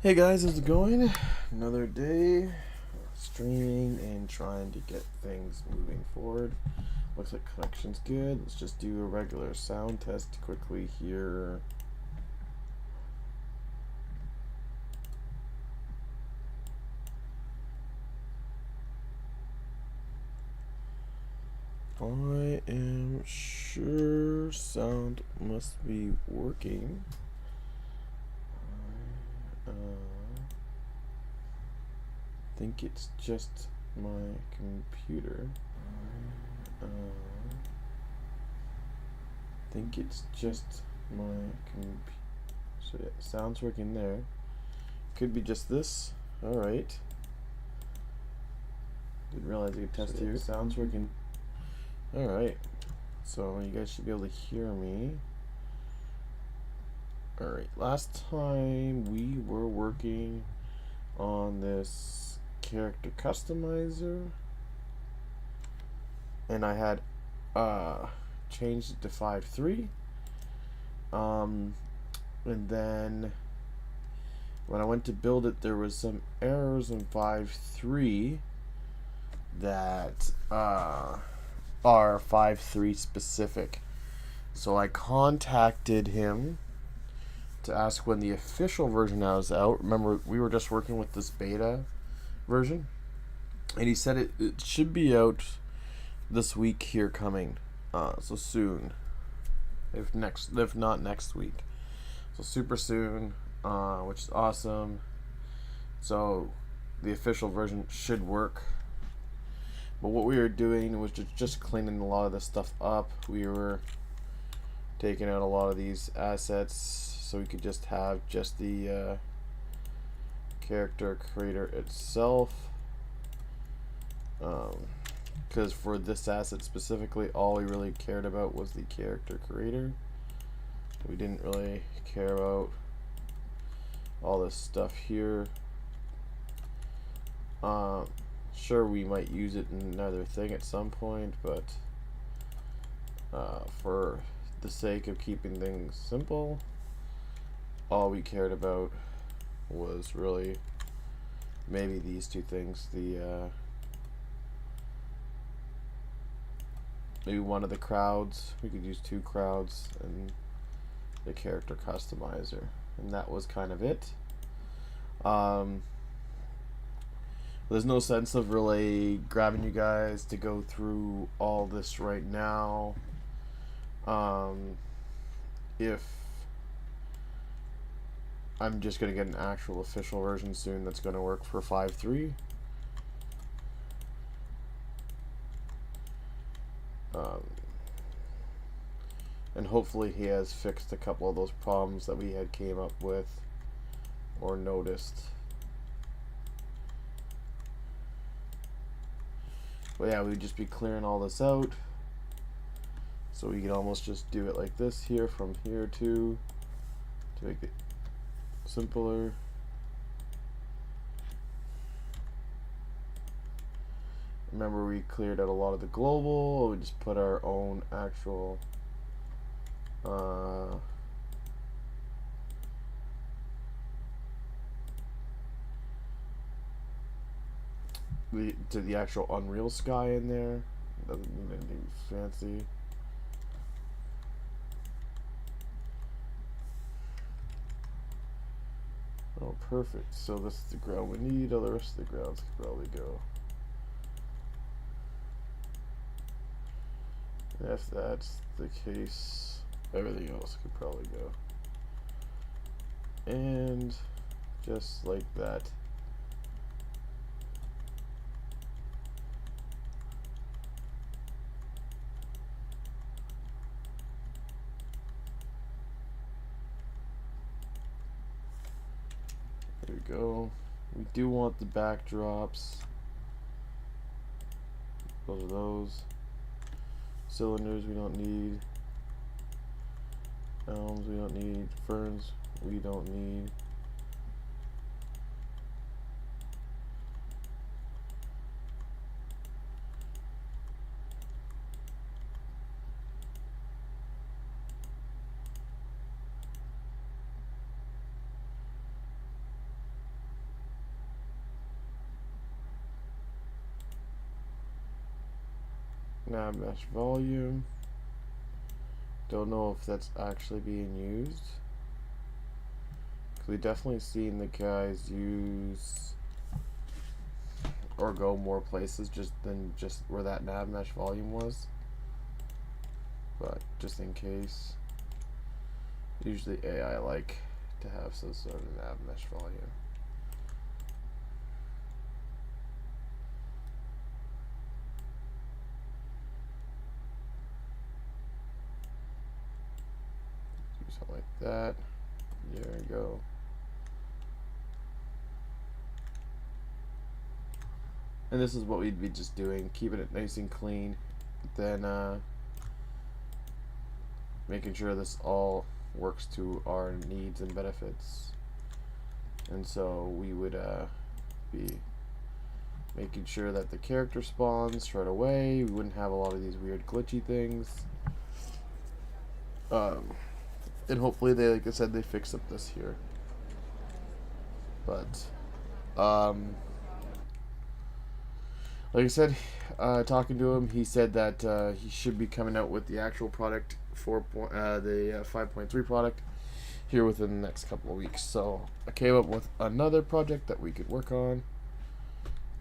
Hey guys, how's it going? Another day streaming and trying to get things moving forward. Looks like connection's good. Let's just do a regular sound test quickly here. I am sure sound must be working. I think it's just my computer. I think it's just my computer. So yeah, sound's working there. Could be just this. Alright. Didn't realize I could test here. Sound's working. Alright. So you guys should be able to hear me. Alright. Last time we were working on this character customizer. And I had changed it to 5.3. And then when I went to build it, there was some errors in 5.3 that are 5.3 specific. So I contacted him to ask when the official version was out. Remember, we were just working with this beta version, and he said it should be out this week here coming, so soon, if not next week, so super soon, which is awesome. So the official version should work. But what we were doing was just cleaning a lot of this stuff up. We were taking out a lot of these assets so we could just have just the character creator itself. Because for this asset specifically, all we really cared about was the character creator. We didn't really care about all this stuff here. Sure, we might use it in another thing at some point, but for the sake of keeping things simple, all we cared about was really maybe these two things. The maybe one of the crowds. We could use two crowds and the character customizer, and that was kind of it. There's no sense of really grabbing you guys to go through all this right now. If I'm just gonna get an actual official version soon that's gonna work for 5.3. And hopefully he has fixed a couple of those problems that we had came up with or noticed. But yeah, we'd just be clearing all this out, so we could almost just do it like this here, from here to make it simpler. Remember, we cleared out a lot of the global. We just put our own actual the actual Unreal Sky in there. Doesn't need anything fancy. Oh, perfect. So this is the ground we need. All the rest of the grounds could probably go. And if that's the case, everything else could probably go. And just like that. There we go. We do want the backdrops. Those are those. Cylinders we don't need. Elms we don't need. Ferns we don't need. nav mesh volume. Don't know if that's actually being used. We definitely seen the guys use or go more places than just where that nav mesh volume was. But just in case, usually AI like to have some sort of nav mesh volume. Do something like that. There we go. And this is what we'd be just doing, keeping it nice and clean, then making sure this all works to our needs and benefits. And so we would be making sure that the character spawns right away. We wouldn't have a lot of these weird glitchy things. And hopefully they, like I said, they fix up this here. But like I said, talking to him, he said that he should be coming out with the actual product for the 5.3 product here within the next couple of weeks. So I came up with another project that we could work on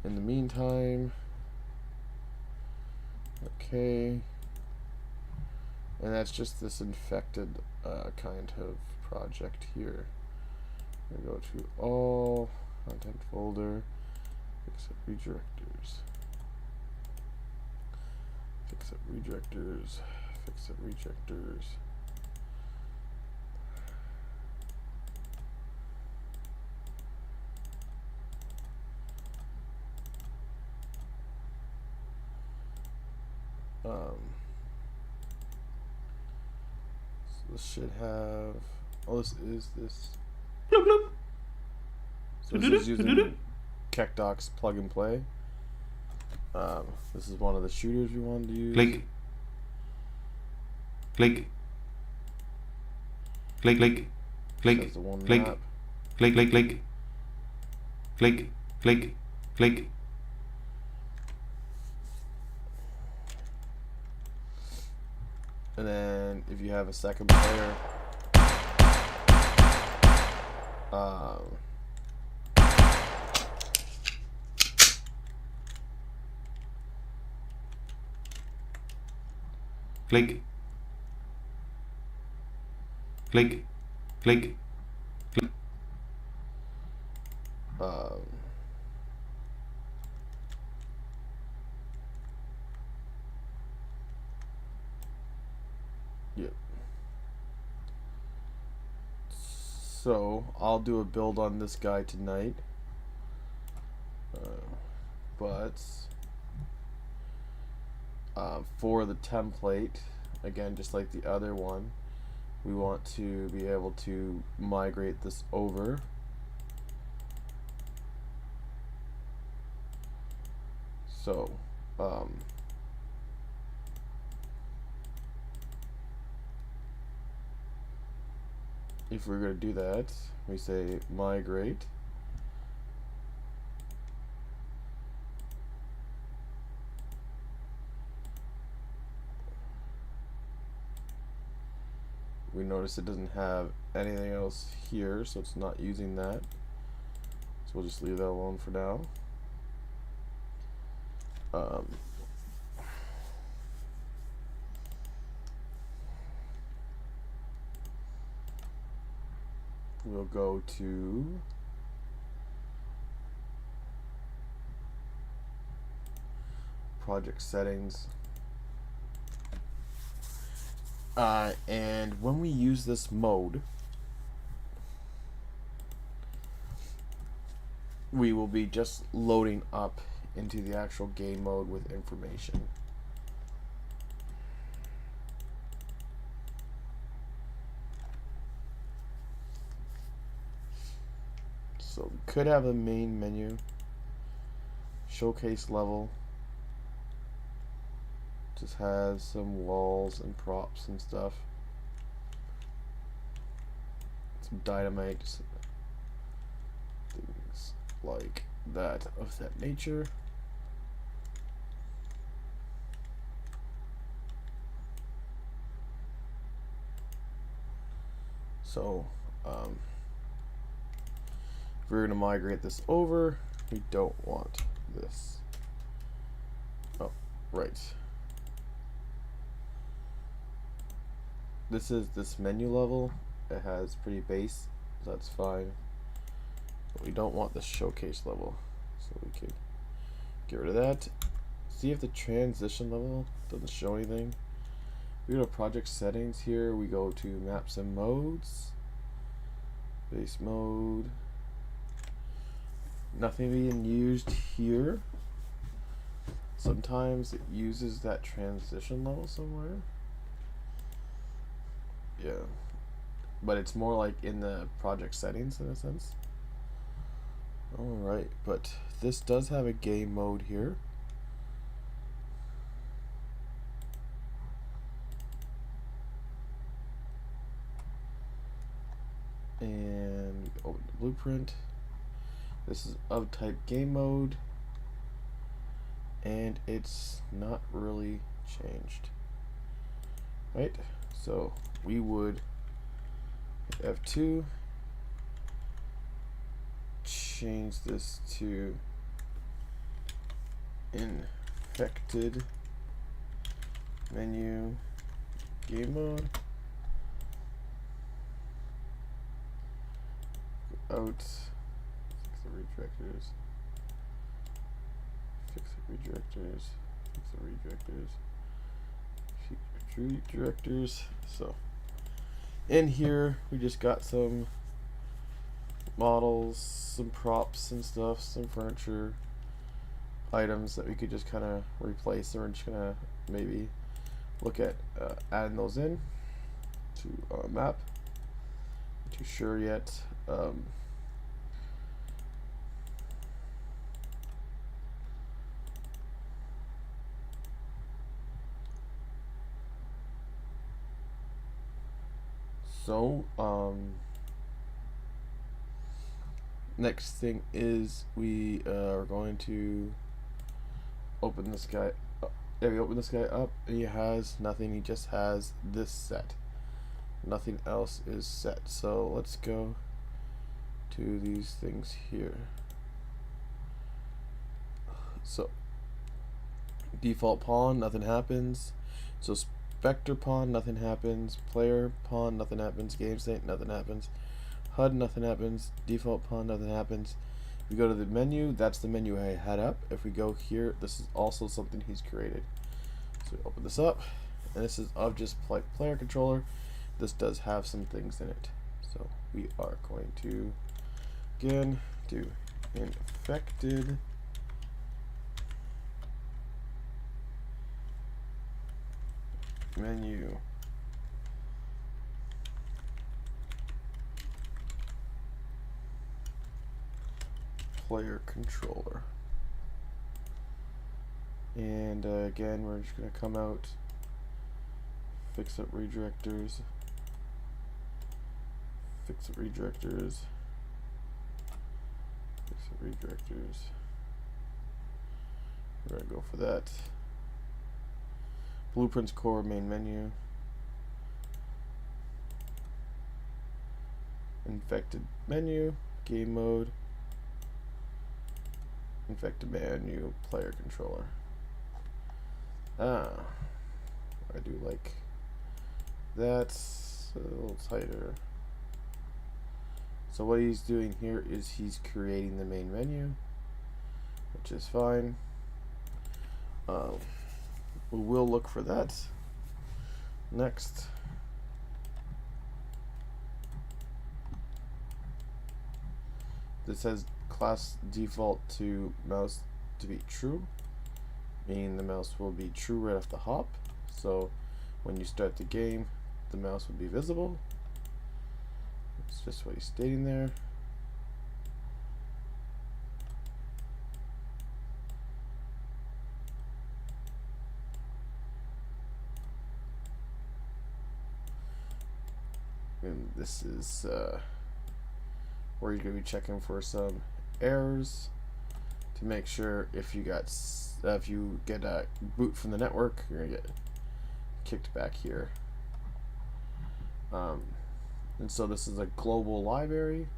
in the meantime. Okay, and that's just this infected kind of project here. We go to all content folder, fix up redirectors. Fix up redirectors, fix up redirectors. So this should have, oh, this is this. Bloop, bloop. So this is using KekDoc's plug and play. This is one of the shooters we wanted to use. Click. Click. Click, click. Click. That's the one Click. map. Click, click, click. Click, click, click. And then if you have a second player, Click. Click. Click. Click. yep. So I'll do a build on this guy tonight, but for the template, again, just like the other one, we want to be able to migrate this over. So if we're going to do that, we say migrate. We notice it doesn't have anything else here, so it's not using that. So we'll just leave that alone for now. We'll go to project settings. And when we use this mode, we will be just loading up into the actual game mode with information. So we could have a main menu, showcase level, just has some walls and props and stuff, some dynamite, things like that of that nature. So if we're going to migrate this over, we don't want this. Oh, right. This is this menu level. It has pretty base, so that's fine. But we don't want the showcase level, so we could get rid of that. See if the transition level doesn't show anything. We go to project settings here. We go to maps and modes. Base mode. Nothing being used here. Sometimes it uses that transition level somewhere. Yeah. But it's more like in the project settings in a sense. Alright, but this does have a game mode here. And open the blueprint. This is of type game mode. And it's not really changed. Right? So we would hit F2, change this to infected menu game mode. Go out, fix the redirectors, fix the redirectors, fix the redirectors, future redirectors. So in here we just got some models, some props and stuff, some furniture items that we could just kind of replace, and we're just gonna maybe look at adding those in to our map. Not too sure yet. So next thing is we are going to open this guy up. Yeah, we open this guy up, and he has nothing. He just has this set. Nothing else is set. So let's go to these things here. So default pawn, nothing happens. So Spectre pawn, nothing happens. Player pawn, nothing happens. Game state, nothing happens. HUD, nothing happens. Default pawn, nothing happens. If we go to the menu, that's the menu I had up. If we go here, this is also something he's created. So we open this up, and this is of just player controller. This does have some things in it. So we are going to again do infected menu player controller, and again we're just going to come out, fix up redirectors, fix up redirectors, fix up redirectors. We're going to go for that. Blueprints core main menu, infected menu, game mode, infected menu, player controller. I do like that. A little tighter. So what he's doing here is he's creating the main menu, which is fine. We will look for that next. This says class default to mouse to be true, meaning the mouse will be true right off the hop. So when you start the game, the mouse will be visible. It's just what he's stating there. And this is where you're going to be checking for some errors to make sure if you get a boot from the network, you're going to get kicked back here. And so this is a global library.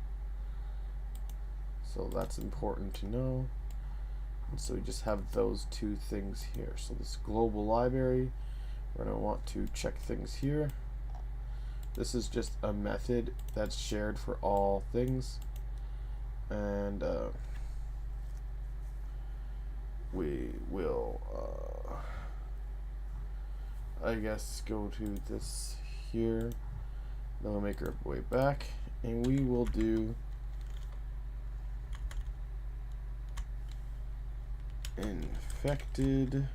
So that's important to know. And so we just have those two things here. So this global library, we're going to want to check things here. This is just a method that's shared for all things. And we will, I guess, go to this here. Then we'll make our way back. And we will do infected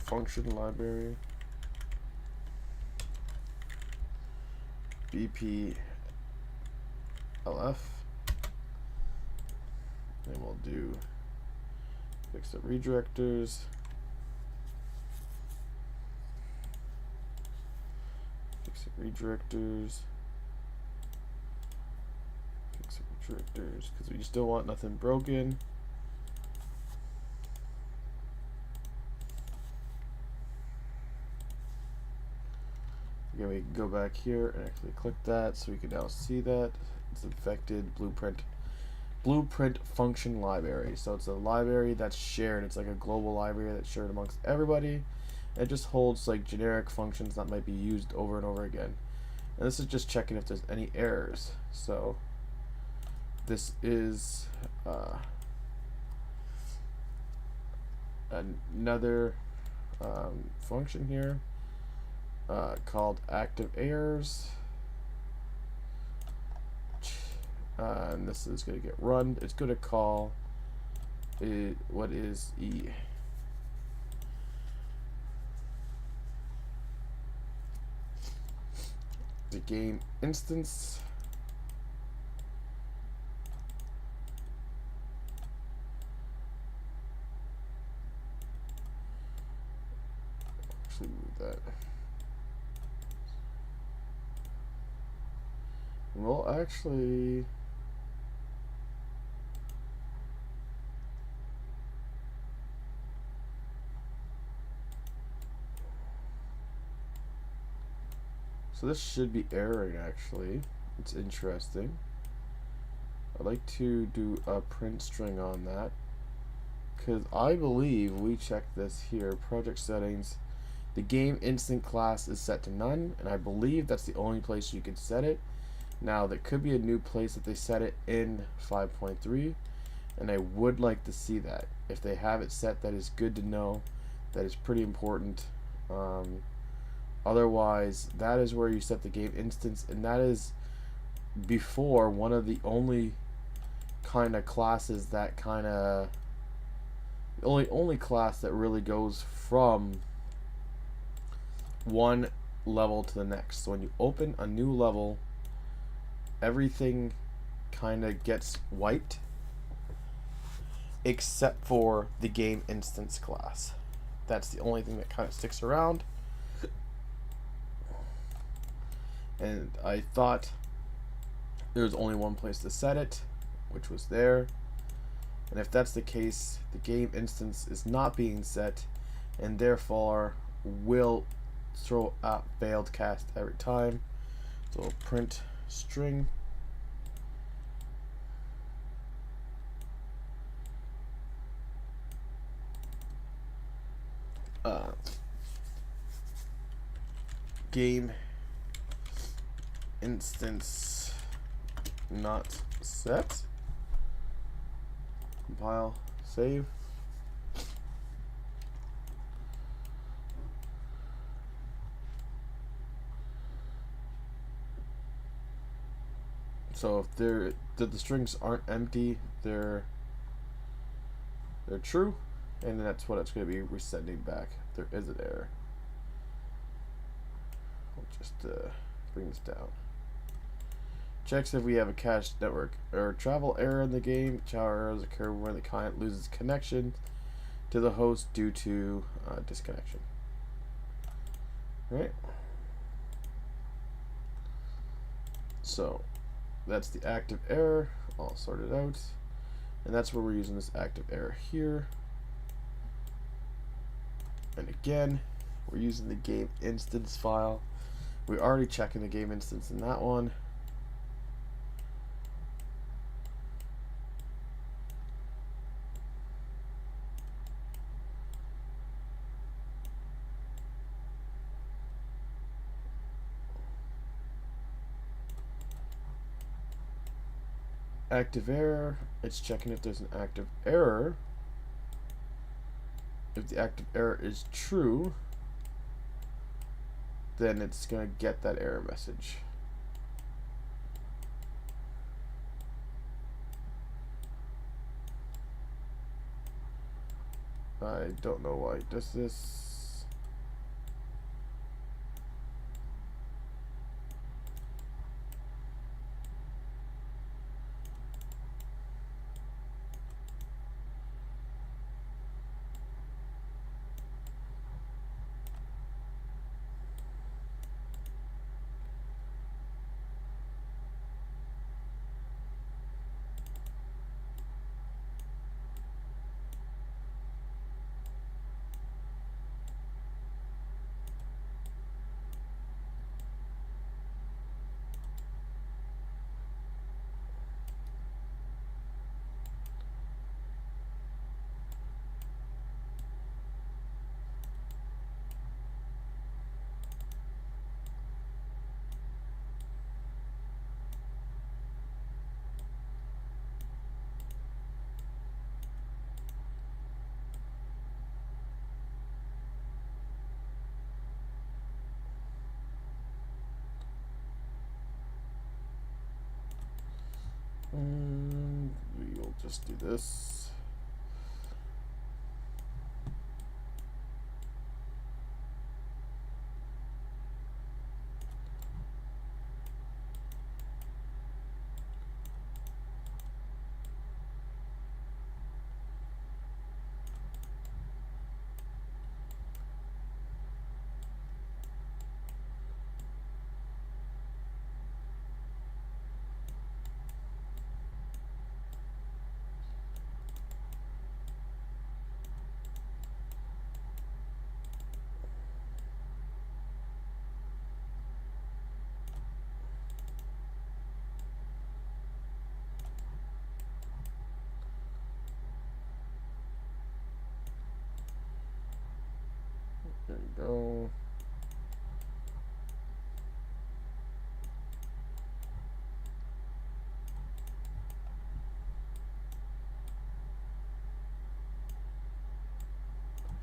function library bplf, and we'll do fix up redirectors, because we just don't want nothing broken. Again, we can go back here and actually click that, so we can now see that it's infected blueprint function library. So it's a library that's shared. It's like a global library that's shared amongst everybody. It just holds like generic functions that might be used over and over again. And this is just checking if there's any errors. So this is another function here called active errors. And this is going to get run. It's going to call it, what is E? The game instance. Actually move that. We'll actually so this should be erroring actually. It's interesting. I'd like to do a print string on that, because I believe we checked this here, project settings. The game instant class is set to none, and I believe that's the only place you can set it. Now there could be a new place that they set it in 5.3, and I would like to see that. If they have it set, that is good to know. That is pretty important. Otherwise, that is where you set the game instance, and that is before one of the only kind of classes that kind of only class that really goes from one level to the next. So when you open a new level, everything kind of gets wiped except for the game instance class. That's the only thing that kind of sticks around. And I thought there was only one place to set it, which was there. And if that's the case, the game instance is not being set, and therefore will throw out failed cast every time. So we'll print string game instance not set. Compile, save. So if the strings aren't empty, they're true, and that's what it's going to be resending back. There is an error. I'll just bring this down. Checks if we have a cached network or travel error in the game. Travel errors occur when the client loses connection to the host due to disconnection. Right. So that's the active error. I'll sort it out. And that's where we're using this active error here. And again, we're using the game instance file. We're already checking the game instance in that one. Active error, it's checking if there's an active error. If the active error is true, then it's going to get that error message. I don't know why it does this. We'll just do this. There you go.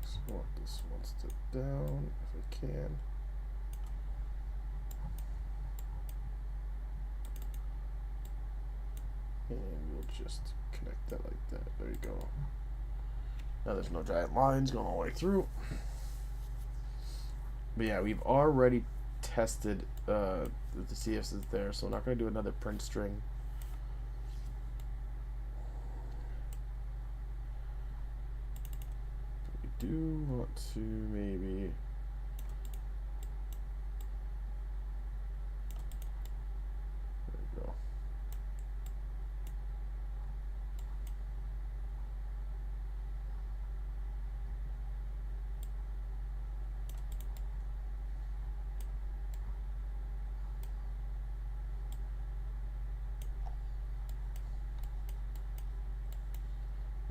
So I want this one step down if I can. And we'll just connect that like that. There you go. Now there's no giant lines going all the way through. But yeah, we've already tested the CFs is there, so we're not going to do another print string. We do want to maybe... There we go.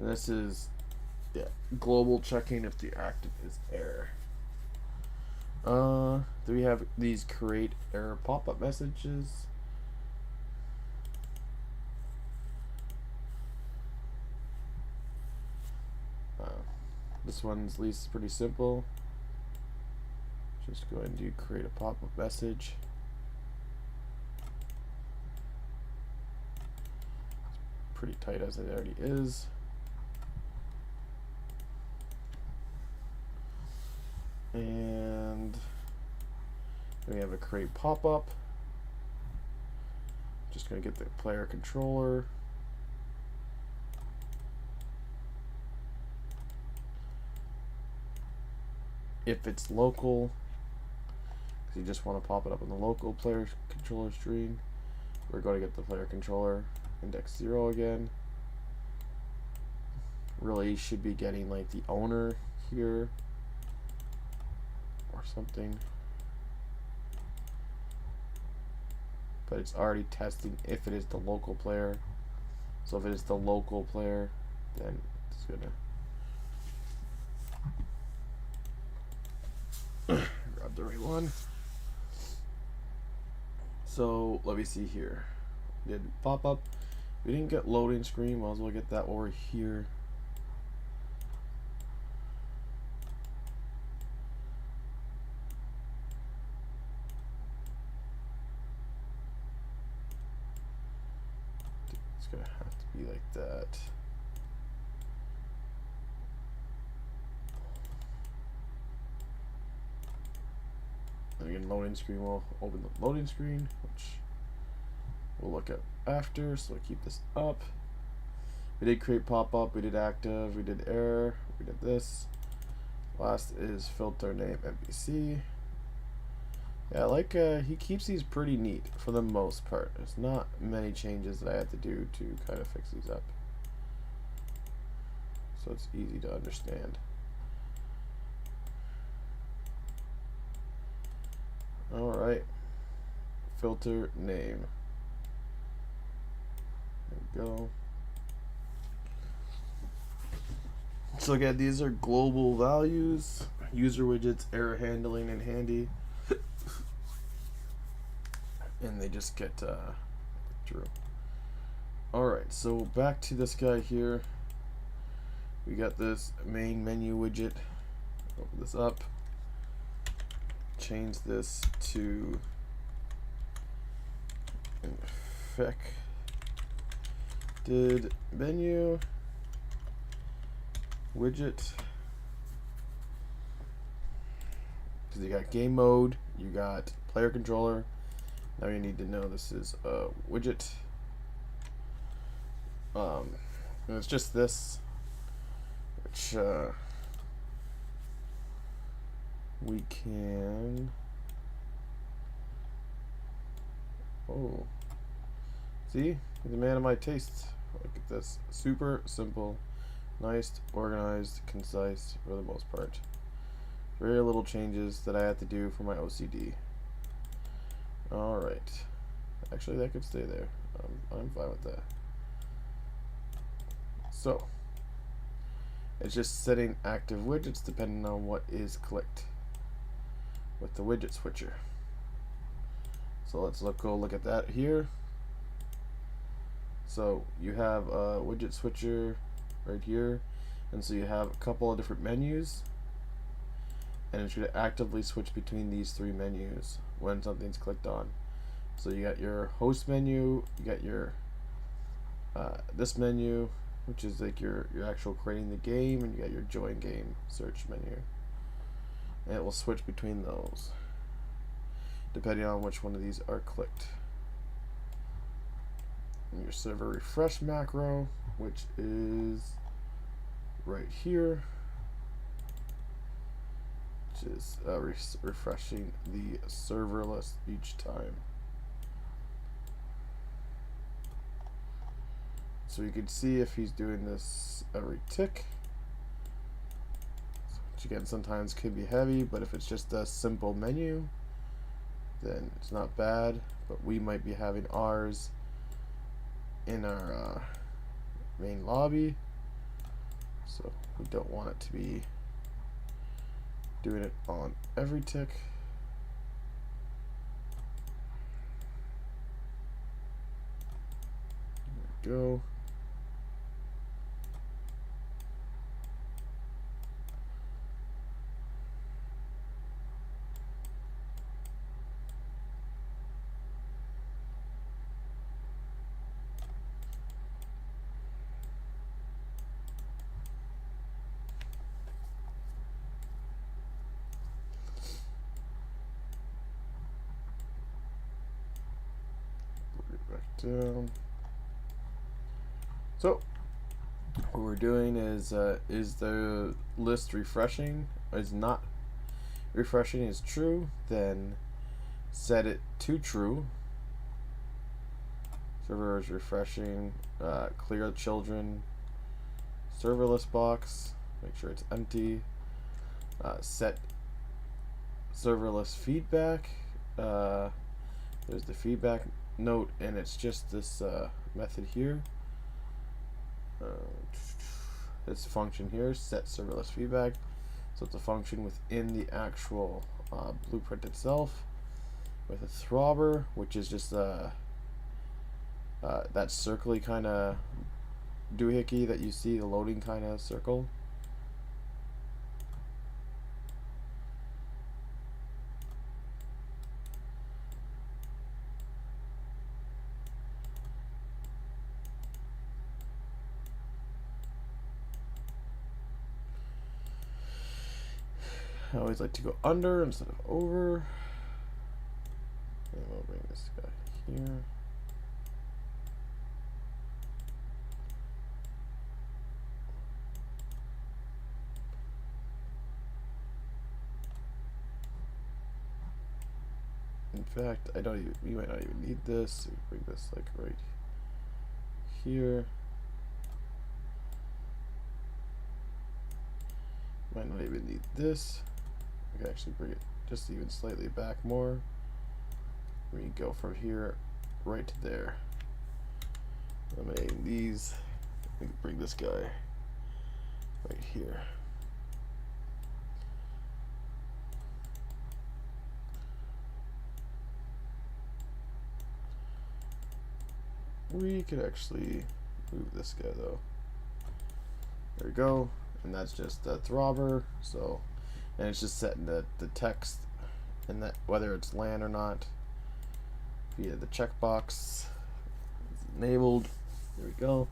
And this is global checking if the active is error. Do we have these create error pop-up messages? This one's at least pretty simple. Just go ahead and do create a pop-up message. It's pretty tight as it already is. And then we have a create pop-up. Just going to get the player controller. If it's local, because you just want to pop it up on the local player controller screen, we're going to get the player controller index 0 again. really should be getting like the owner here or something. But it's already testing if it is the local player. So if it is the local player, then it's gonna grab the right one. So let me see here. Did pop up. We didn't get loading screen. Might as well get that over here. It's gonna have to be like that. And again, loading screen will open the loading screen, which we'll look at after. So I keep this up. We did create pop-up, we did active, we did error, we did this. Last is filter name NPC. Yeah, like he keeps these pretty neat for the most part. There's not many changes that I have to do to kind of fix these up. So it's easy to understand. Alright. Filter name. There we go. So again, these are global values, user widgets, error handling, and handy. And they just get through. Alright, so back to this guy here. We got this main menu widget. Open this up. Change this to infected menu widget. Because you got game mode, you got player controller. Now you need to know this is a widget. And it's just this, which we can. Oh, see, he's a man of my taste. Look at this, super simple, nice, organized, concise for the most part. Very little changes that I have to do for my OCD. Alright. Actually, that could stay there. I'm fine with that. So, it's just setting active widgets depending on what is clicked with the widget switcher. So let's go look at that here. So you have a widget switcher right here, and so you have a couple of different menus, and it should actively switch between these three menus when something's clicked on. So you got your host menu, you got your this menu, which is like your actual creating the game, and you got your join game search menu, and it will switch between those depending on which one of these are clicked. And your server refresh macro, which is right here, which is refreshing the server list each time. So you can see if he's doing this every tick, which again sometimes can be heavy, but if it's just a simple menu, then it's not bad. But we might be having ours in our main lobby, so we don't want it to be doing it on every tick. There we go. Down. So what we're doing is the list refreshing? Is not refreshing is true, then set it to true. Server is refreshing, clear children, serverless box. Make sure it's empty. Set serverless feedback. There's the feedback note, and it's just this method here. This function here, set serverless feedback. So it's a function within the actual blueprint itself, with a throbber, which is just that circly kind of doohickey that you see, the loading kind of circle. I always like to go under instead of over. And we'll bring this guy here. In fact, we might not even need this. We bring this like right here. Might not even need this. We can actually bring it just even slightly back more. We go from here right to there. Eliminating these. We can bring this guy right here. We could actually move this guy though. There we go. And that's just a throbber. So, and it's just setting the text and that whether it's LAN or not via the checkbox. It's enabled. There we go.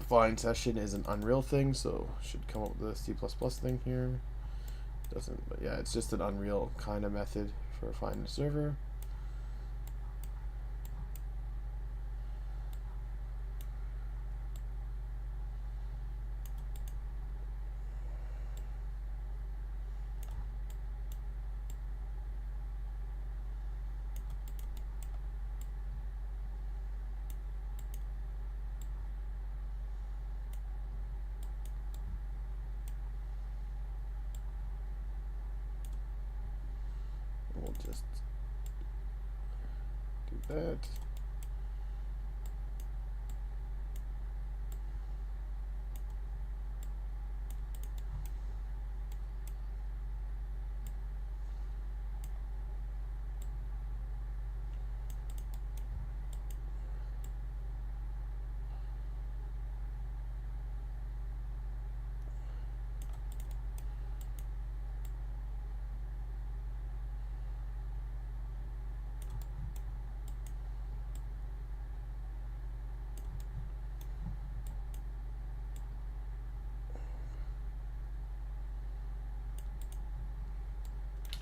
Find session is an Unreal thing, so should come up with a C++ thing here. Doesn't, but yeah, it's just an Unreal kind of method for finding a server. We'll just do that.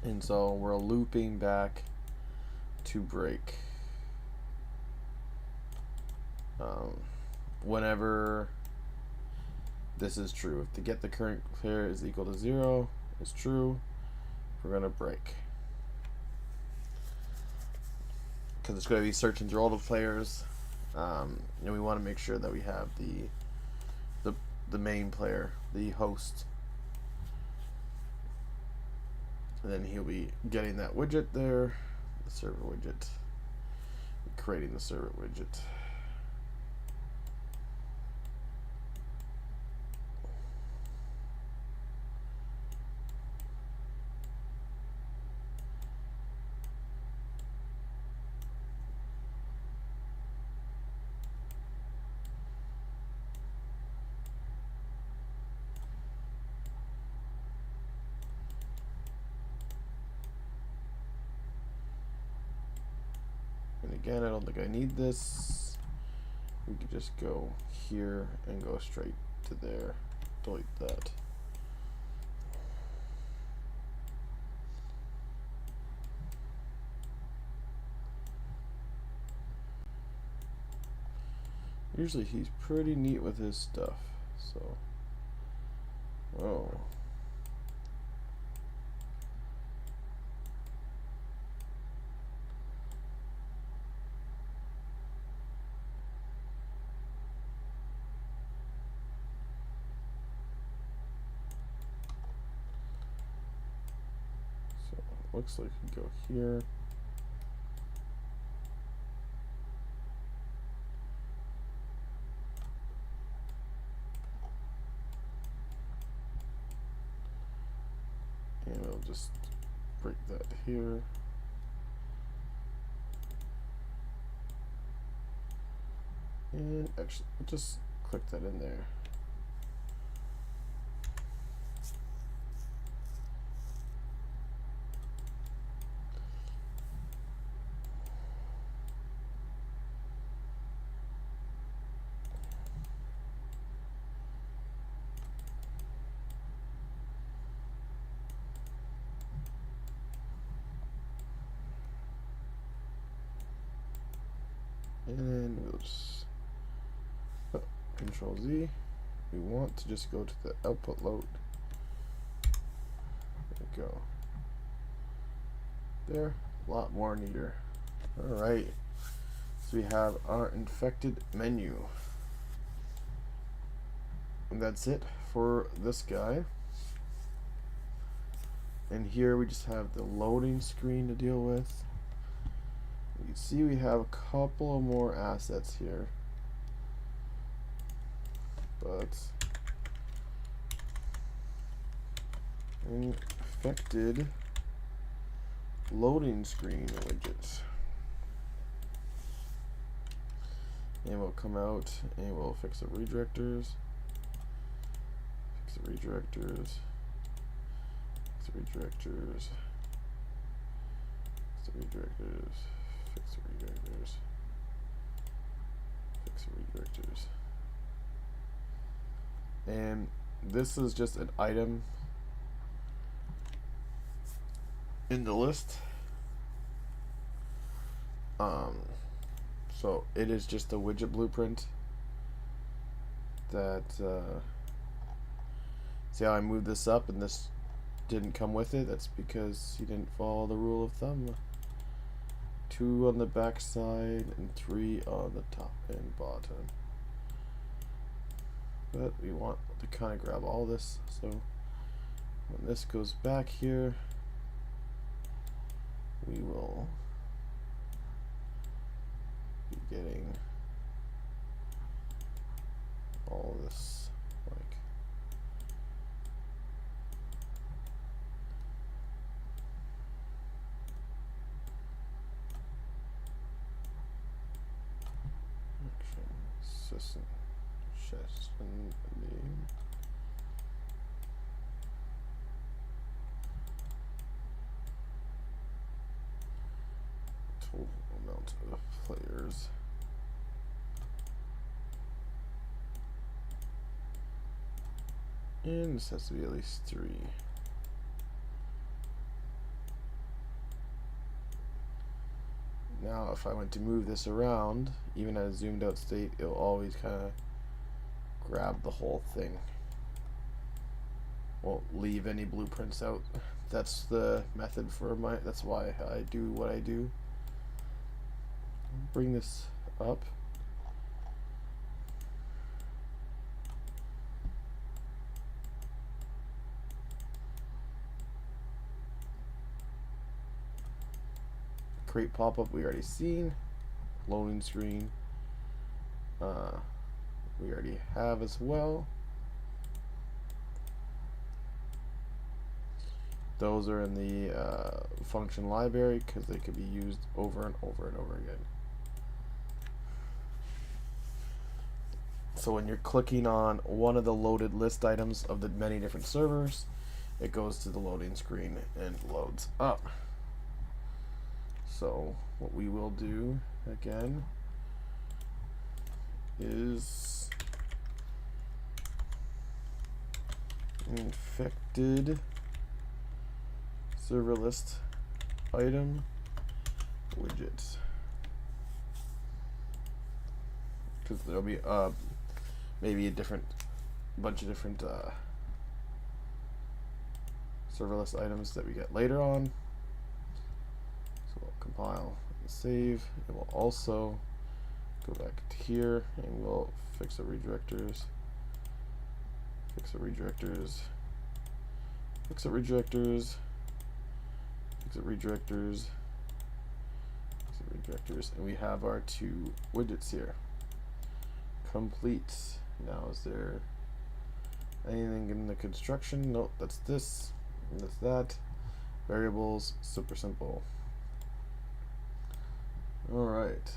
And so we're looping back to break. Whenever this is true, if the get the current player is equal to 0 is true, we're gonna break. Because it's going to be searching through all the players, and we want to make sure that we have the main player, the host. And then he'll be getting that widget there, the server widget, creating the server widget. And again, I don't think I need this. We could just go here and go straight to there. Delete that. Usually he's pretty neat with his stuff, so. Whoa. looks like we go here. And we'll just break that here. And actually, we'll just click that in there. And we'll just Control Z. We want to just go to the output load. There we go. There, a lot more neater. Alright, so we have our infected menu. And that's it for this guy. And here we just have the loading screen to deal with. You can see we have a couple of more assets here. But infected loading screen widget. And we'll come out and we'll fix the redirectors. Fix the redirectors. Fix the redirectors. Fix the redirectors. Fix the redirectors. Fix the redirectors. And this is just an item in the list. So it is just a widget blueprint that see how I moved this up and this didn't come with it? That's because you didn't follow the rule of thumb. 2 on the back side and 3 on the top and bottom. But we want to kind of grab all this, so when this goes back here, we will be getting all this, like, action system name. Total amount of players. And this has to be at least 3. Now if I went to move this around, even at a zoomed out state, it'll always kind of grab the whole thing. Won't leave any blueprints out. That's the method for my, that's why I do what I do. Bring this up. Create pop-up we already seen. Loading screen we already have as well. Those are in the function library because they could be used over and over and over again. So when you're clicking on one of the loaded list items of the many different servers, it goes to the loading screen and loads up. So what we will do again is infected server list item widget, because there'll be maybe a bunch of different server list items that we get later on. So we'll compile and save. It will also go back to here and we'll fix the redirectors. Fix the redirectors. Fix the redirectors. exit redirectors, and we have our two widgets here. Complete. Now, is there anything in the construction? Nope, that's this, and that's that. Variables, super simple. Alright.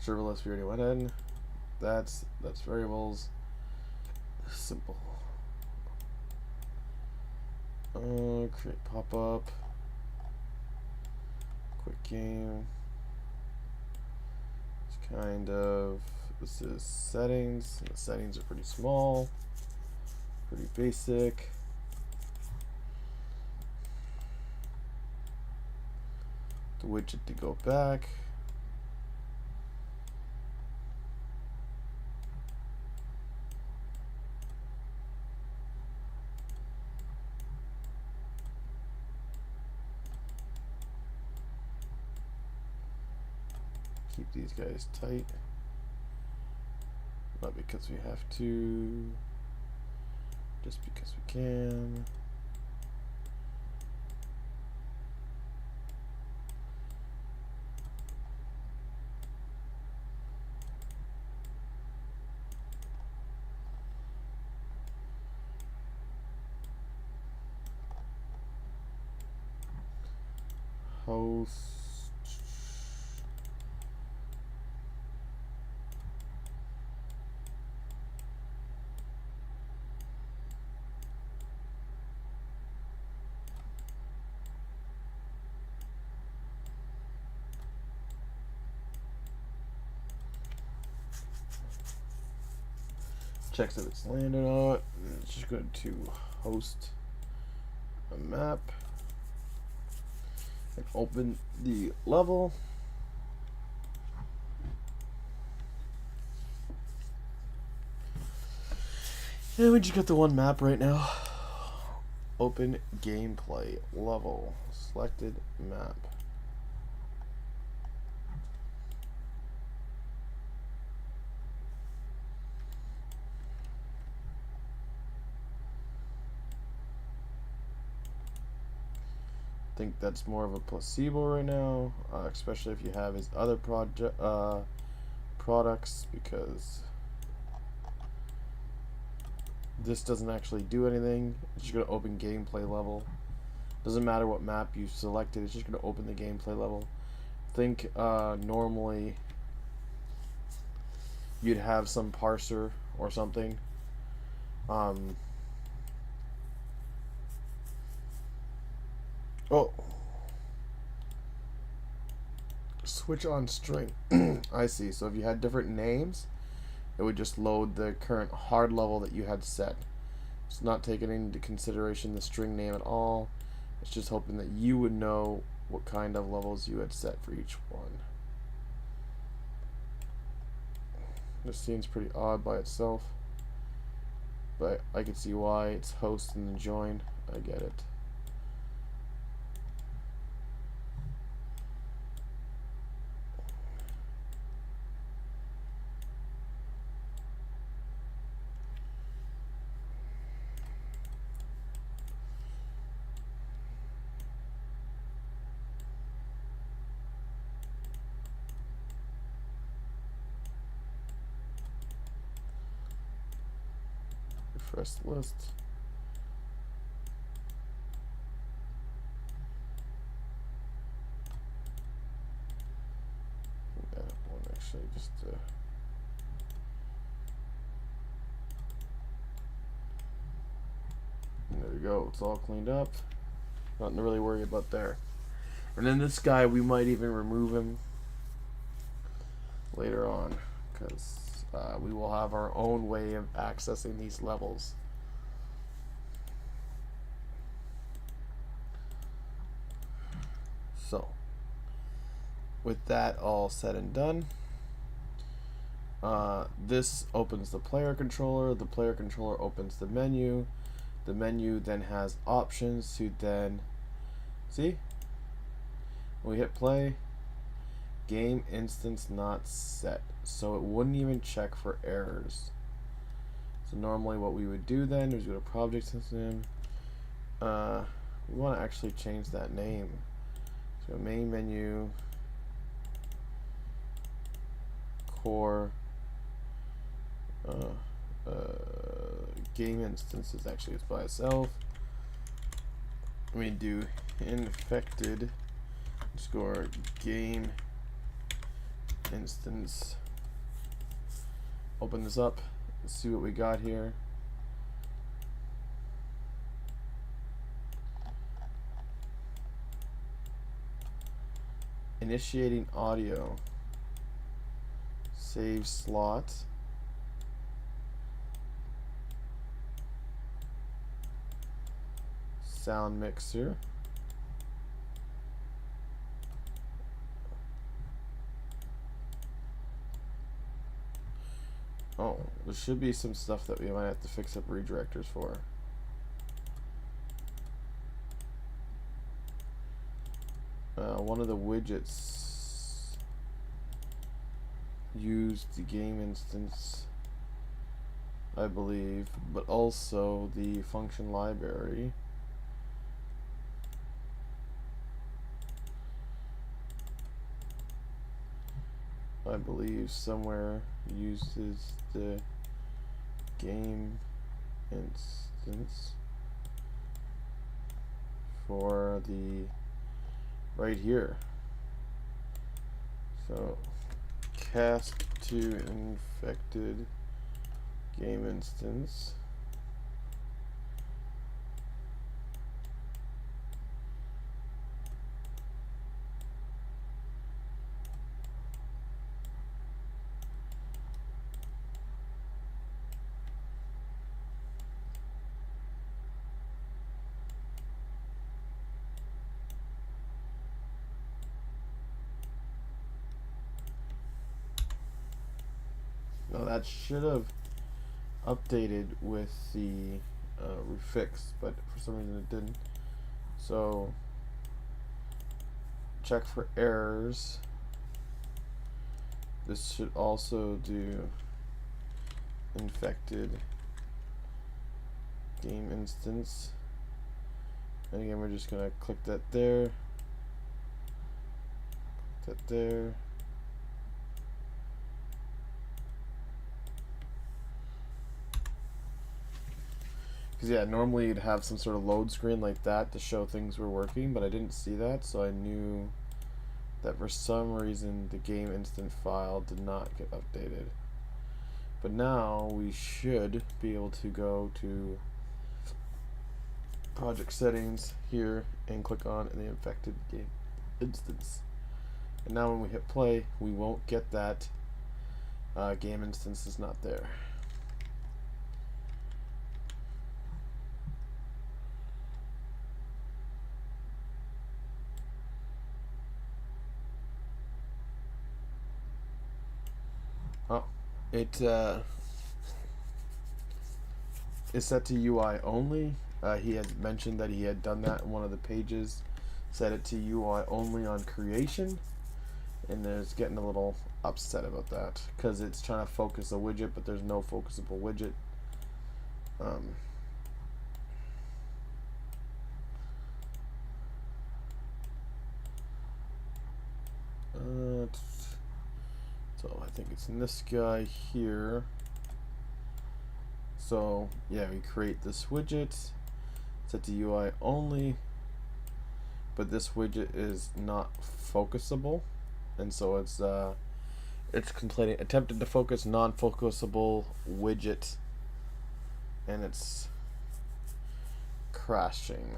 Serverless, we already went in. That's variables. Simple. Create pop-up. Quick game. It's kind of, this is settings. And the settings are pretty small. Pretty basic. The widget to go back. Keep these guys tight. Not because we have to, just because we can. Host. Checks if it's landed or not. And it's just going to host a map and open the level. And we just got the one map right now. Open gameplay level. Selected map. I think that's more of a placebo right now, especially if you have his other products, because this doesn't actually do anything. It's just going to open gameplay level. Doesn't matter what map you selected, it's just going to open the gameplay level. Think normally you'd have some parser or something. Oh, switch on string. I see. So if you had different names, it would just load the current hard level that you had set. It's not taking into consideration the string name at all. It's just hoping that you would know what kind of levels you had set for each one. This seems pretty odd by itself, but I can see why. It's host and then join. I get it. Refresh the list. That one actually just there we go. It's all cleaned up. Nothing to really worry about there. And then this guy, we might even remove him later on, because we will have our own way of accessing these levels. So, with that all said and done, this opens the player controller. The player controller opens the menu. The menu then has options to then, see? When we hit play, game instance not set. So it wouldn't even check for errors. So normally what we would do then is go to project system, We want to actually change that name. So main menu, core, game instances. Actually, it's by itself. We do infected score game instance. Open this up. Let's see what we got here. Initiating audio. Save slot. Sound mixer. Oh, there should be some stuff that we might have to fix up redirectors for. One of the widgets used the game instance, I believe, but also the function library. I believe somewhere uses the game instance for the right here. So cast to infected game instance. No, that should have updated with the refix, but for some reason it didn't. So check for errors. This should also do infected game instance. And again, we're just gonna click that there, click that there. Because yeah, normally you'd have some sort of load screen like that to show things were working, but I didn't see that, so I knew that for some reason the game instant file did not get updated. But now we should be able to go to project settings here and click on the infected game instance. And now when we hit play, we won't get that game instance is not there. Oh, it is set to UI only. He had mentioned that he had done that in one of the pages, set it to UI only on creation, and there's getting a little upset about that because it's trying to focus a widget, but there's no focusable widget. So I think it's in this guy here. So yeah, we create this widget, set to UI only, but this widget is not focusable, and so it's complaining attempted to focus non-focusable widget, and it's crashing.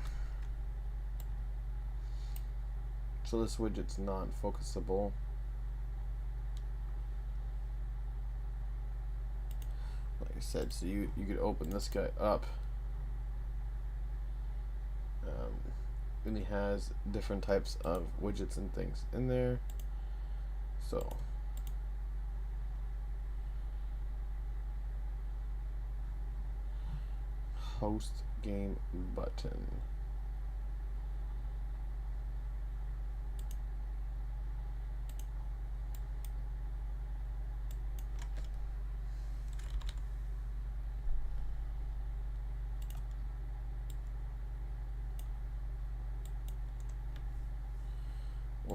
So this widget's non-focusable. Like I said, so you could open this guy up, and he has different types of widgets and things in there. So host game button.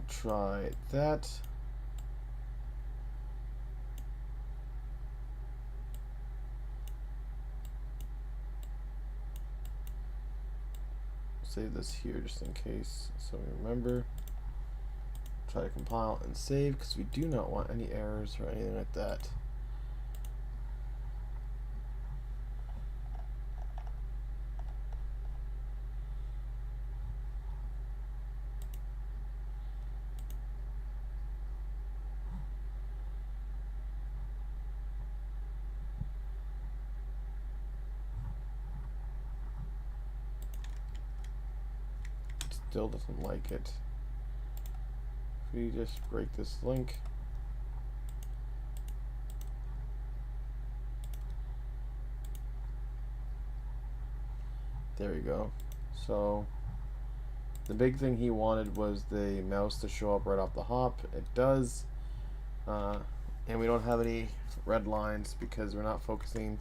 we'll try that. Save this here just in case, so we remember. Try to compile and save because we do not want any errors or anything like that. Still doesn't like it. If we just break this link. There we go. So the big thing he wanted was the mouse to show up right off the hop. It does. And we don't have any red lines because we're not focusing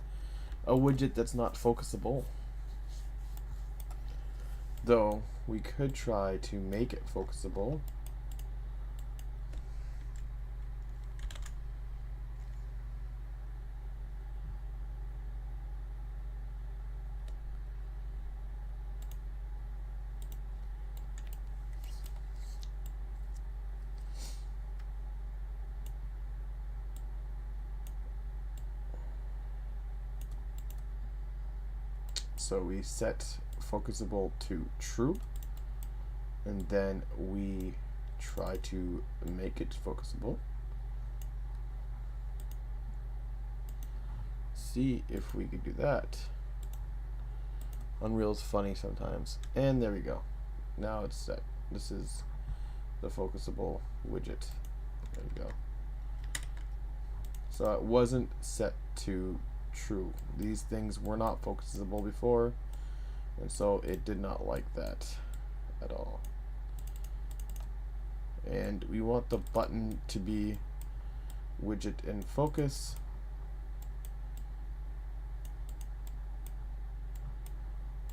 a widget that's not focusable. Though we could try to make it focusable. So we set focusable to true, and then we try to make it focusable. See if we could do that. Unreal's funny sometimes. And there we go. Now it's set. This is the focusable widget. There you go. So it wasn't set to true. These things were not focusable before, and so it did not like that at all. And we want the button to be widget in focus.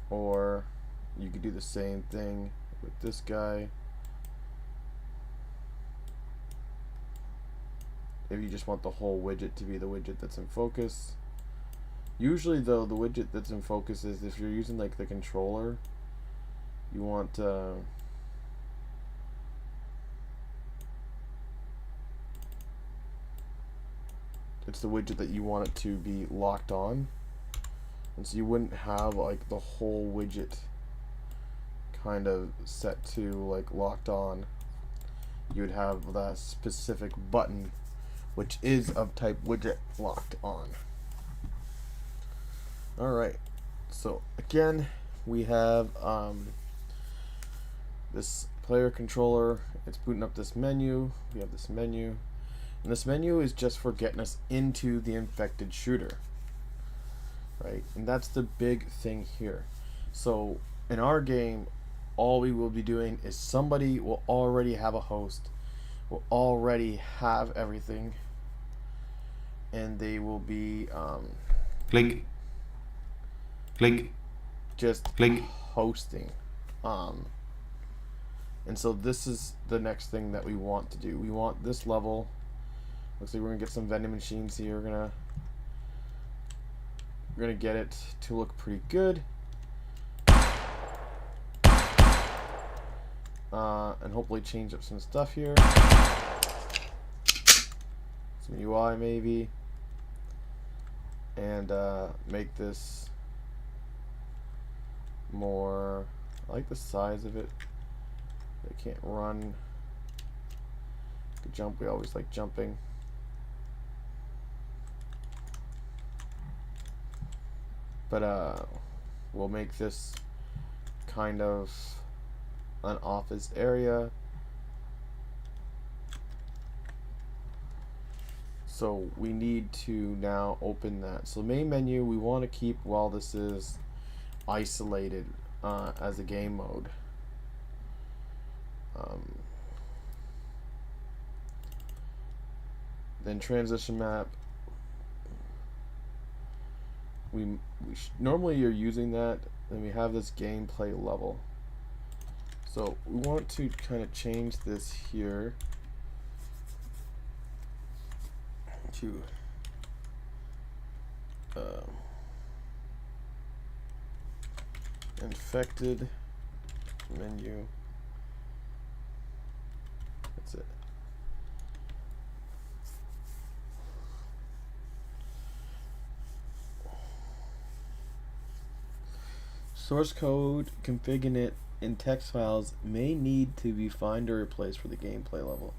Or you could do the same thing with this guy. If you just want the whole widget to be the widget that's in focus. Usually though, the widget that's in focus is if you're using like the controller, you want it's the widget that you want it to be locked on. And so you wouldn't have like the whole widget kind of set to like locked on. You would have that specific button which is of type widget locked on. Alright, so again we have this player controller. It's booting up this menu. We have this menu, and this menu is just for getting us into the infected shooter, right? And that's the big thing here. So in our game, all we will be doing is somebody will already have a host, will already have everything, and they will be click, click, just click, hosting. And so this is the next thing that we want to do. We want this level. Looks like we're gonna get some vending machines here. We're gonna get it to look pretty good. And hopefully change up some stuff here. Some UI maybe. And make this more, I like the size of it. They can't run. Good jump, we always like jumping. But we'll make this kind of an office area. So we need to now open that. So main menu we want to keep while this is isolated as a game mode. Then transition map. Normally you're using that. Then we have this gameplay level. So we want to kind of change this here to infected menu. That's it. Source code, config init, and text files may need to be find or replaced for the gameplay level.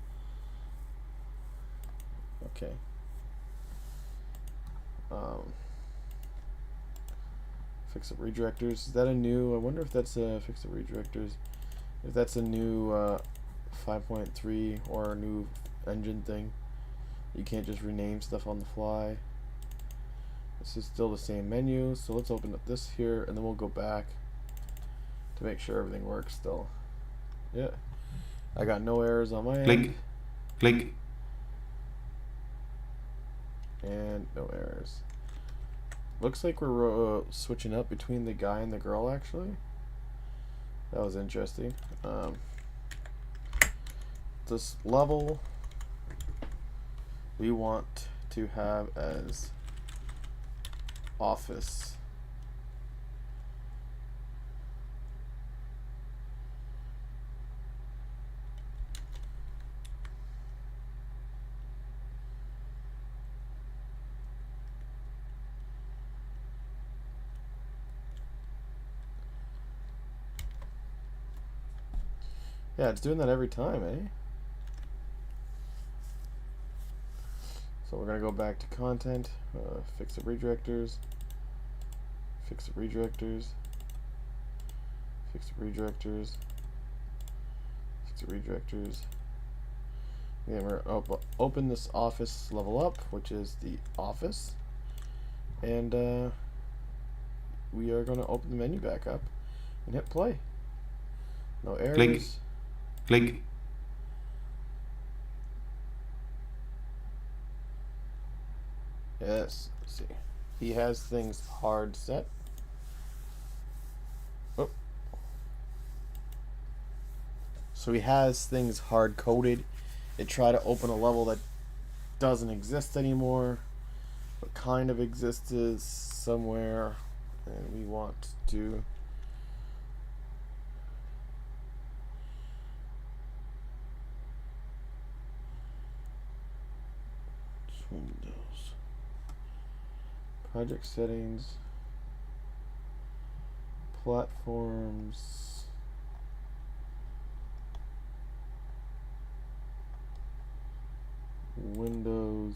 Okay. Fix up redirectors. Is that a new? I wonder if that's a fix up redirectors. If that's a new 5.3 or a new engine thing. You can't just rename stuff on the fly. This is still the same menu, so let's open up this here and then we'll go back to make sure everything works still. Yeah. I got no errors on my end. Click. And no errors. Looks like we're switching up between the guy and the girl actually. That was interesting. This level we want to have as office. Yeah, it's doing that every time, eh? So we're gonna go back to content, fix the redirectors, fix the redirectors, fix the redirectors, fix the redirectors. Then we're open this office level up, which is the office, and we are gonna open the menu back up and hit play. No errors. Click. Yes, let's see. He has things hard set. Oh. So he has things hard coded. It tried to open a level that doesn't exist anymore, but kind of exists somewhere, and we want to Windows. Project settings, platforms, Windows,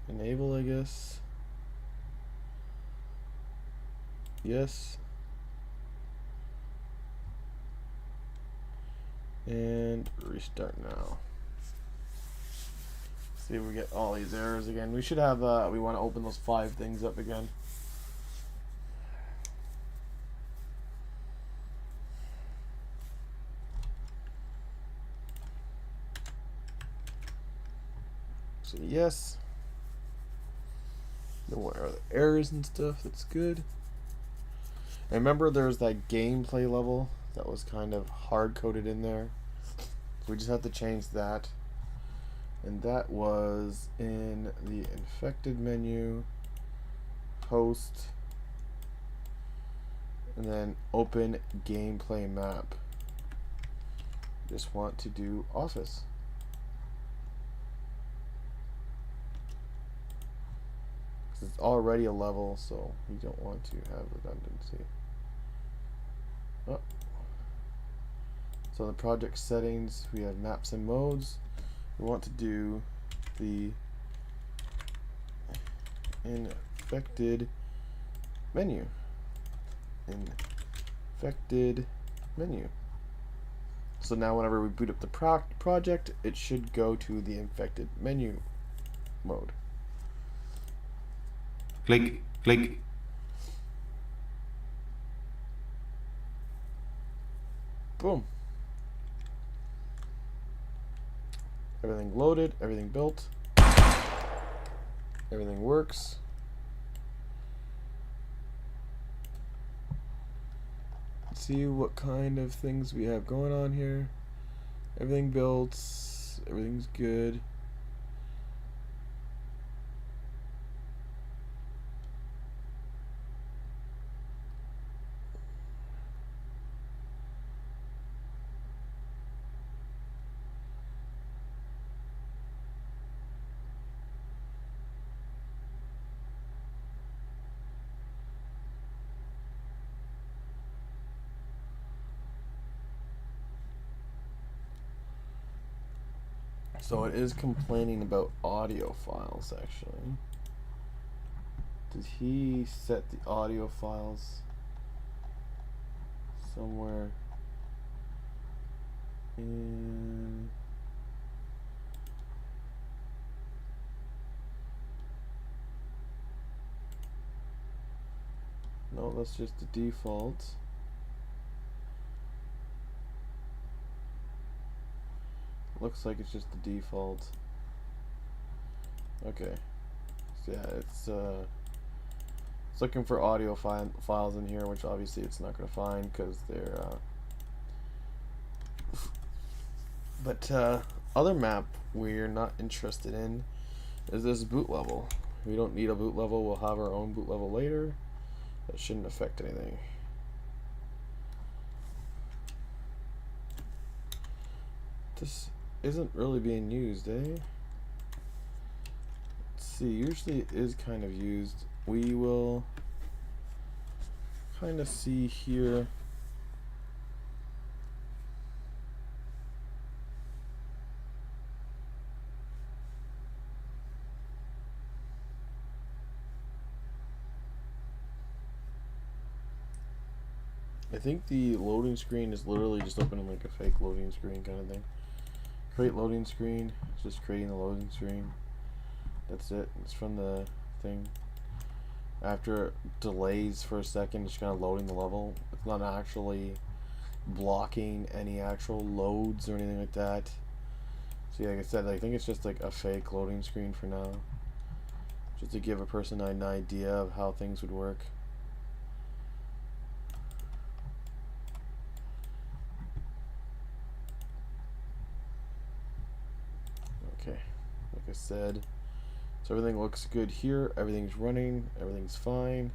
enable, I guess. Yes. And restart now. See if we get all these errors again. We should have, we want to open those 5 things up again. So yes. No more other errors and stuff, that's good. And remember there's that gameplay level that was kind of hard-coded in there. We just have to change that. And that was in the infected menu, host, and then open gameplay map. Just want to do office. Because it's already a level, so we don't want to have redundancy. Oh. So in the project settings, we have maps and modes. We want to do the infected menu. Infected menu. So now whenever we boot up the project, it should go to the infected menu mode. Click. Boom. Everything loaded, everything built, everything works. see what kind of things we have going on here. Everything built. Everything's good. So it is complaining about audio files, actually. Did he set the audio files somewhere in... No, that's just the default. Looks like it's just the default. Okay. So yeah, it's looking for audio files in here, which obviously it's not going to find because they're but other map we're not interested in is this boot level. We don't need a boot level. We'll have our own boot level later. That shouldn't affect anything. This isn't really being used, eh? Let's see, usually it is kind of used. We will kind of see here. I think the loading screen is literally just opening like a fake loading screen kind of thing. Create loading screen, it's just creating the loading screen. That's it. It's from the thing. After it delays for a second, it's kind of loading the level. It's not actually blocking any actual loads or anything like that. So yeah, like I said, I think it's just like a fake loading screen for now. Just to give a person an idea of how things would work. Okay, like I said, so everything looks good here. Everything's running. Everything's fine.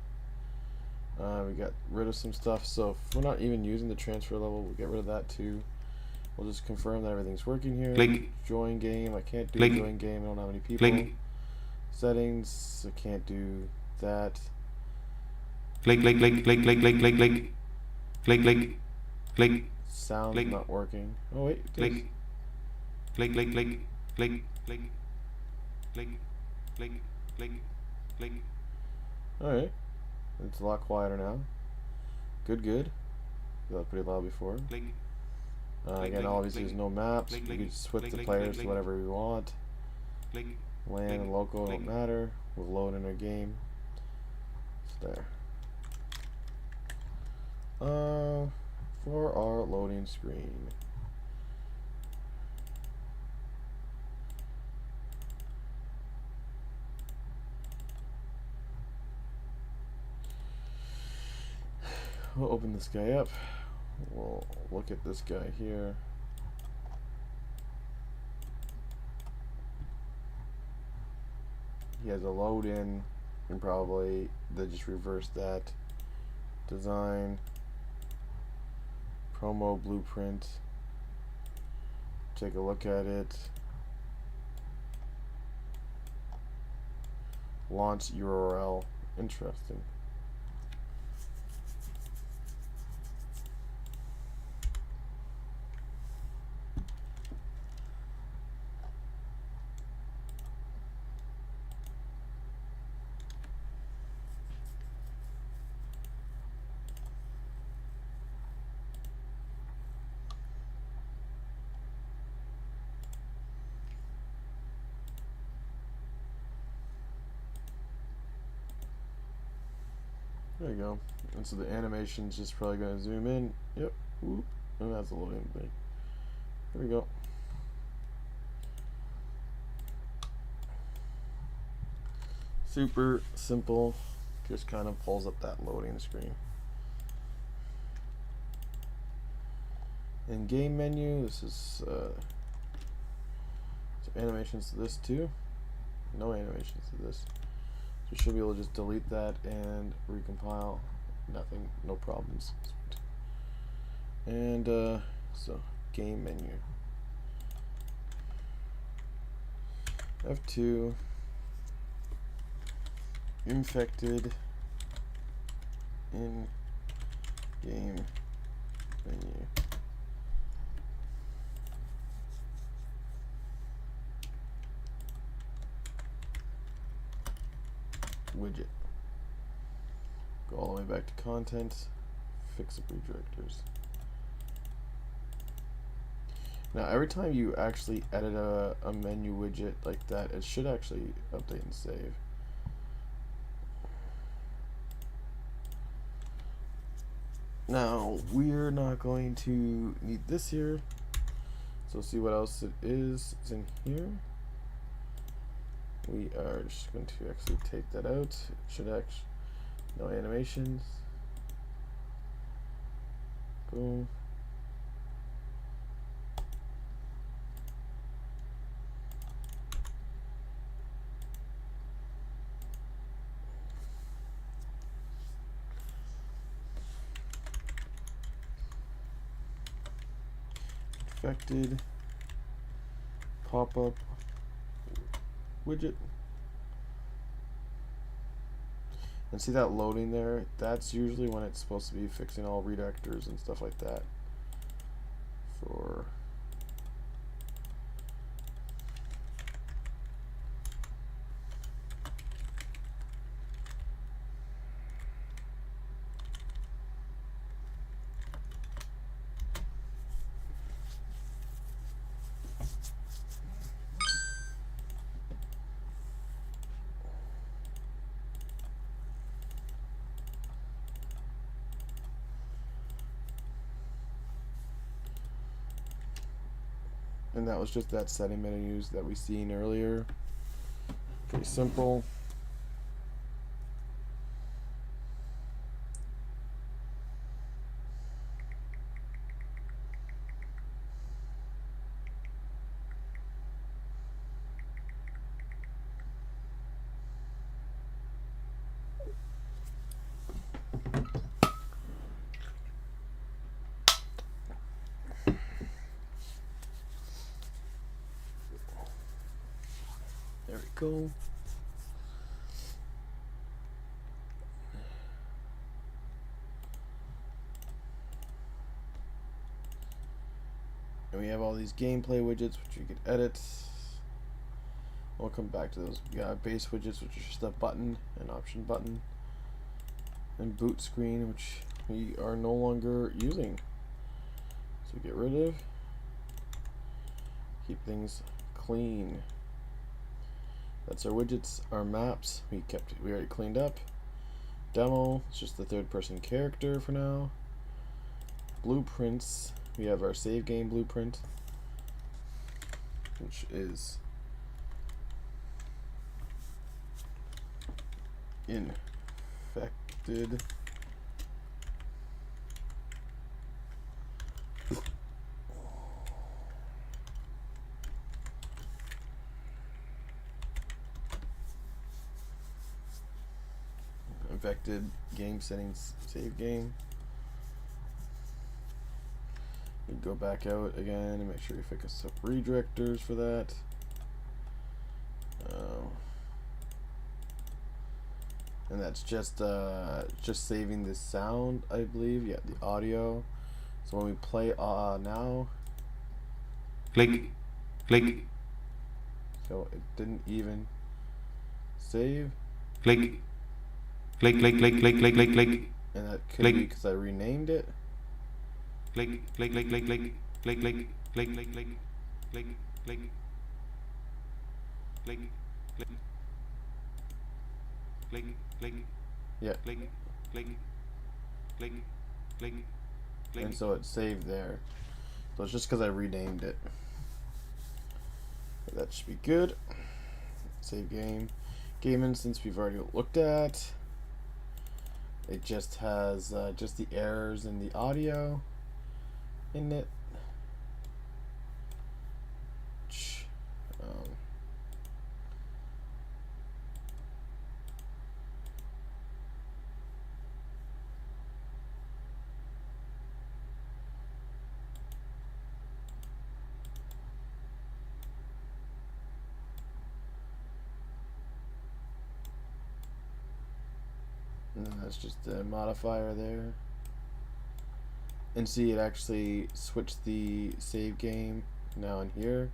We got rid of some stuff. So if we're not even using the transfer level, we'll get rid of that too. We'll just confirm that everything's working here. Click. Join game. I can't do Click. join game. I don't have any people. Click. Settings. I can't do that. Click. Sound Click. not working. Oh wait. Click. All right. It's a lot quieter now. Good. That was pretty loud before. Again, obviously there's no maps. We can switch the players to whatever we want. LAN and local don't matter. We'll load in our game. It's there. For our loading screen. We'll open this guy up. We'll look at this guy here. He has a load in, and probably they just reverse that. Design, promo blueprint. Take a look at it. Launch URL. Interesting. There you go. And so the animation's just probably going to zoom in. Yep. Oop. And that's a loading thing. There we go. Super simple. Just kind of pulls up that loading screen. In game menu, this is so animations to this too. No animations to this. So you should be able to just delete that and recompile. Nothing, no problems. And so game menu. F2 infected in game menu. Widget. Go all the way back to content. Fix up redirectors. Now every time you actually edit a menu widget like that, it should actually update and save. Now we're not going to need this here, so see what else it is in here. We are just going to actually take that out. It should actually, no animations. Boom. Infected pop-up widget. And see that loading there? That's usually when it's supposed to be fixing all redirectors and stuff like that. For and that was just that setting menus that we seen earlier. Pretty simple. There we go. And we have all these gameplay widgets which you can edit. We'll come back to those. We got base widgets, which is just a button, an option button, and boot screen, which we are no longer using. So get rid of. Keep things clean. That's our widgets. Our maps we already cleaned up. Demo, it's just the third person character for now. Blueprints, we have our save game blueprint, which is infected game settings, save game. You go back out again and make sure you fix up redirectors for that. And that's just saving the sound, I believe. Yeah, the audio. So when we play now, Click. so it didn't even save. Click. And that could be because I renamed it. Yeah. And so it saved there. So it's just because I renamed it. But that should be good. Save game. Game instance we've already looked at. It just has just the errors in the audio in it. And then that's just the modifier there. And see, it actually switched the save game now in here.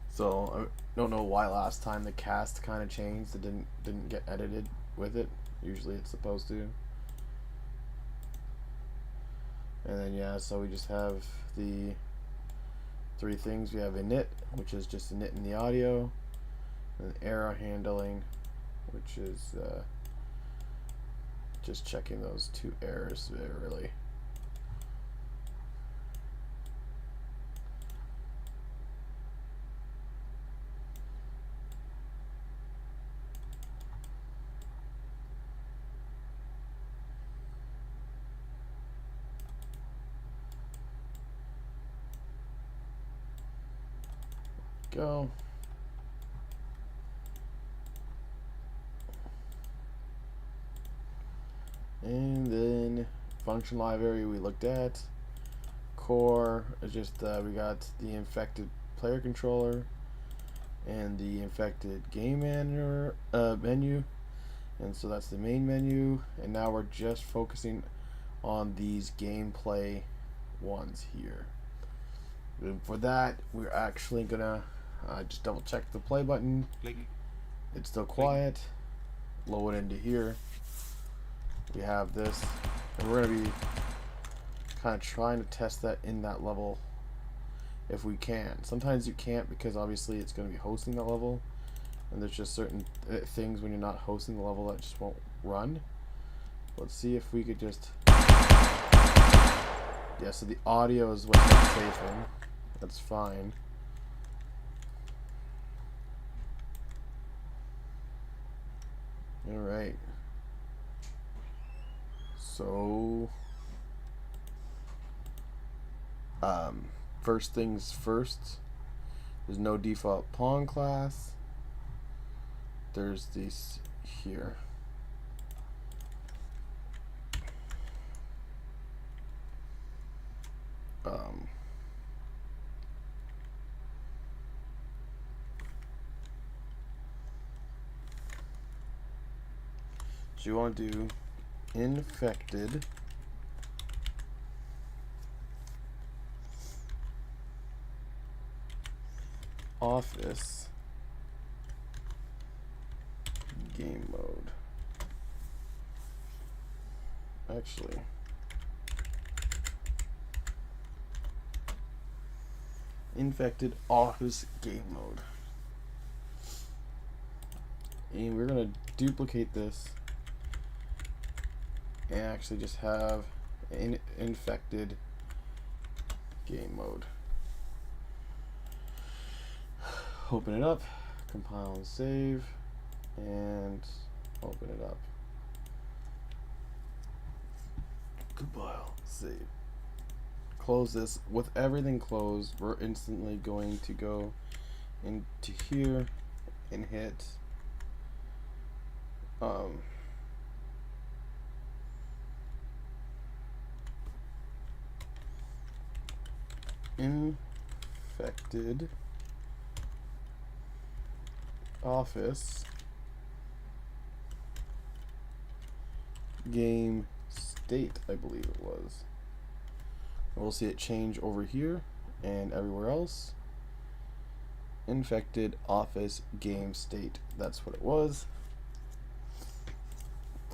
So I don't know why last time the cast kind of changed. It didn't get edited with it. Usually it's supposed to. And then yeah, so we just have the three things. We have init, which is just init in the audio, and error handling, which is just checking those two errors there really. Go. And then function library we looked at. Core is just we got the infected player controller and the infected game menu, and so that's the main menu. And now we're just focusing on these gameplay ones here. And for that, we're actually gonna just double check the play button. Click. It's still quiet. Load it into here. We have this, and we're gonna be kind of trying to test that in that level if we can. Sometimes you can't because obviously it's going to be hosting the level, and there's just certain things when you're not hosting the level that just won't run. Let's see if we could just yeah, so the audio is what's not safe in. That's fine. Alright. So first things first, there's no default pawn class. There's these here. So you want to do infected office game mode. Actually, infected office game mode. And we're going to duplicate this and actually just have infected game mode. Open it up, compile and save, and open it up. Compile, save. Close this. With everything closed, we're instantly going to go into here and hit infected office game state, I believe it was. And we'll see it change over here and everywhere else. Infected office game state, that's what it was.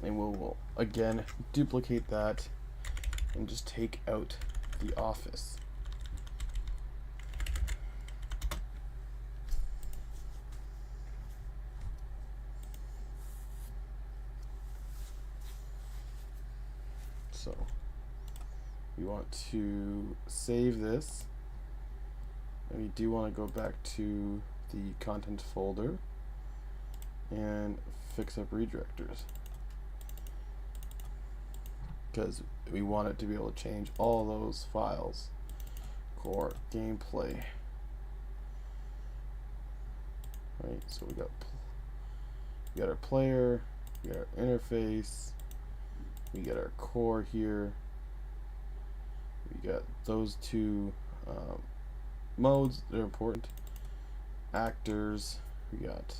And we'll again duplicate that and just take out the office. So we want to save this, and we do want to go back to the content folder and fix up redirectors, because we want it to be able to change all those files. Core gameplay. Right, so we got our player, we got our interface, we get our core here, we got those two modes. They're important. Actors. We got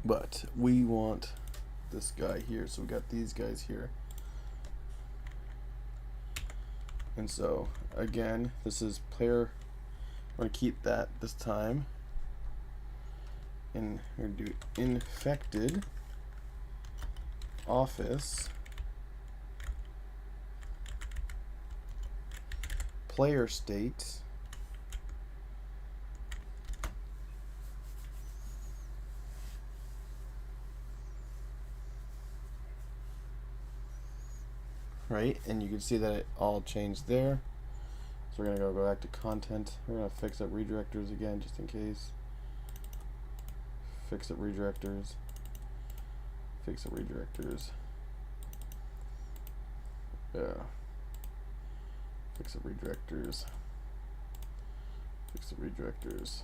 but we want this guy here, so we got these guys here. And so again, this is player. We're gonna keep that this time, and we're gonna do infected office player state right, and you can see that it all changed there. So we're gonna go back to content. We're gonna fix up redirectors again just in case. Fix up redirectors. Fix up redirectors. Yeah. Fix up redirectors. Fix up redirectors.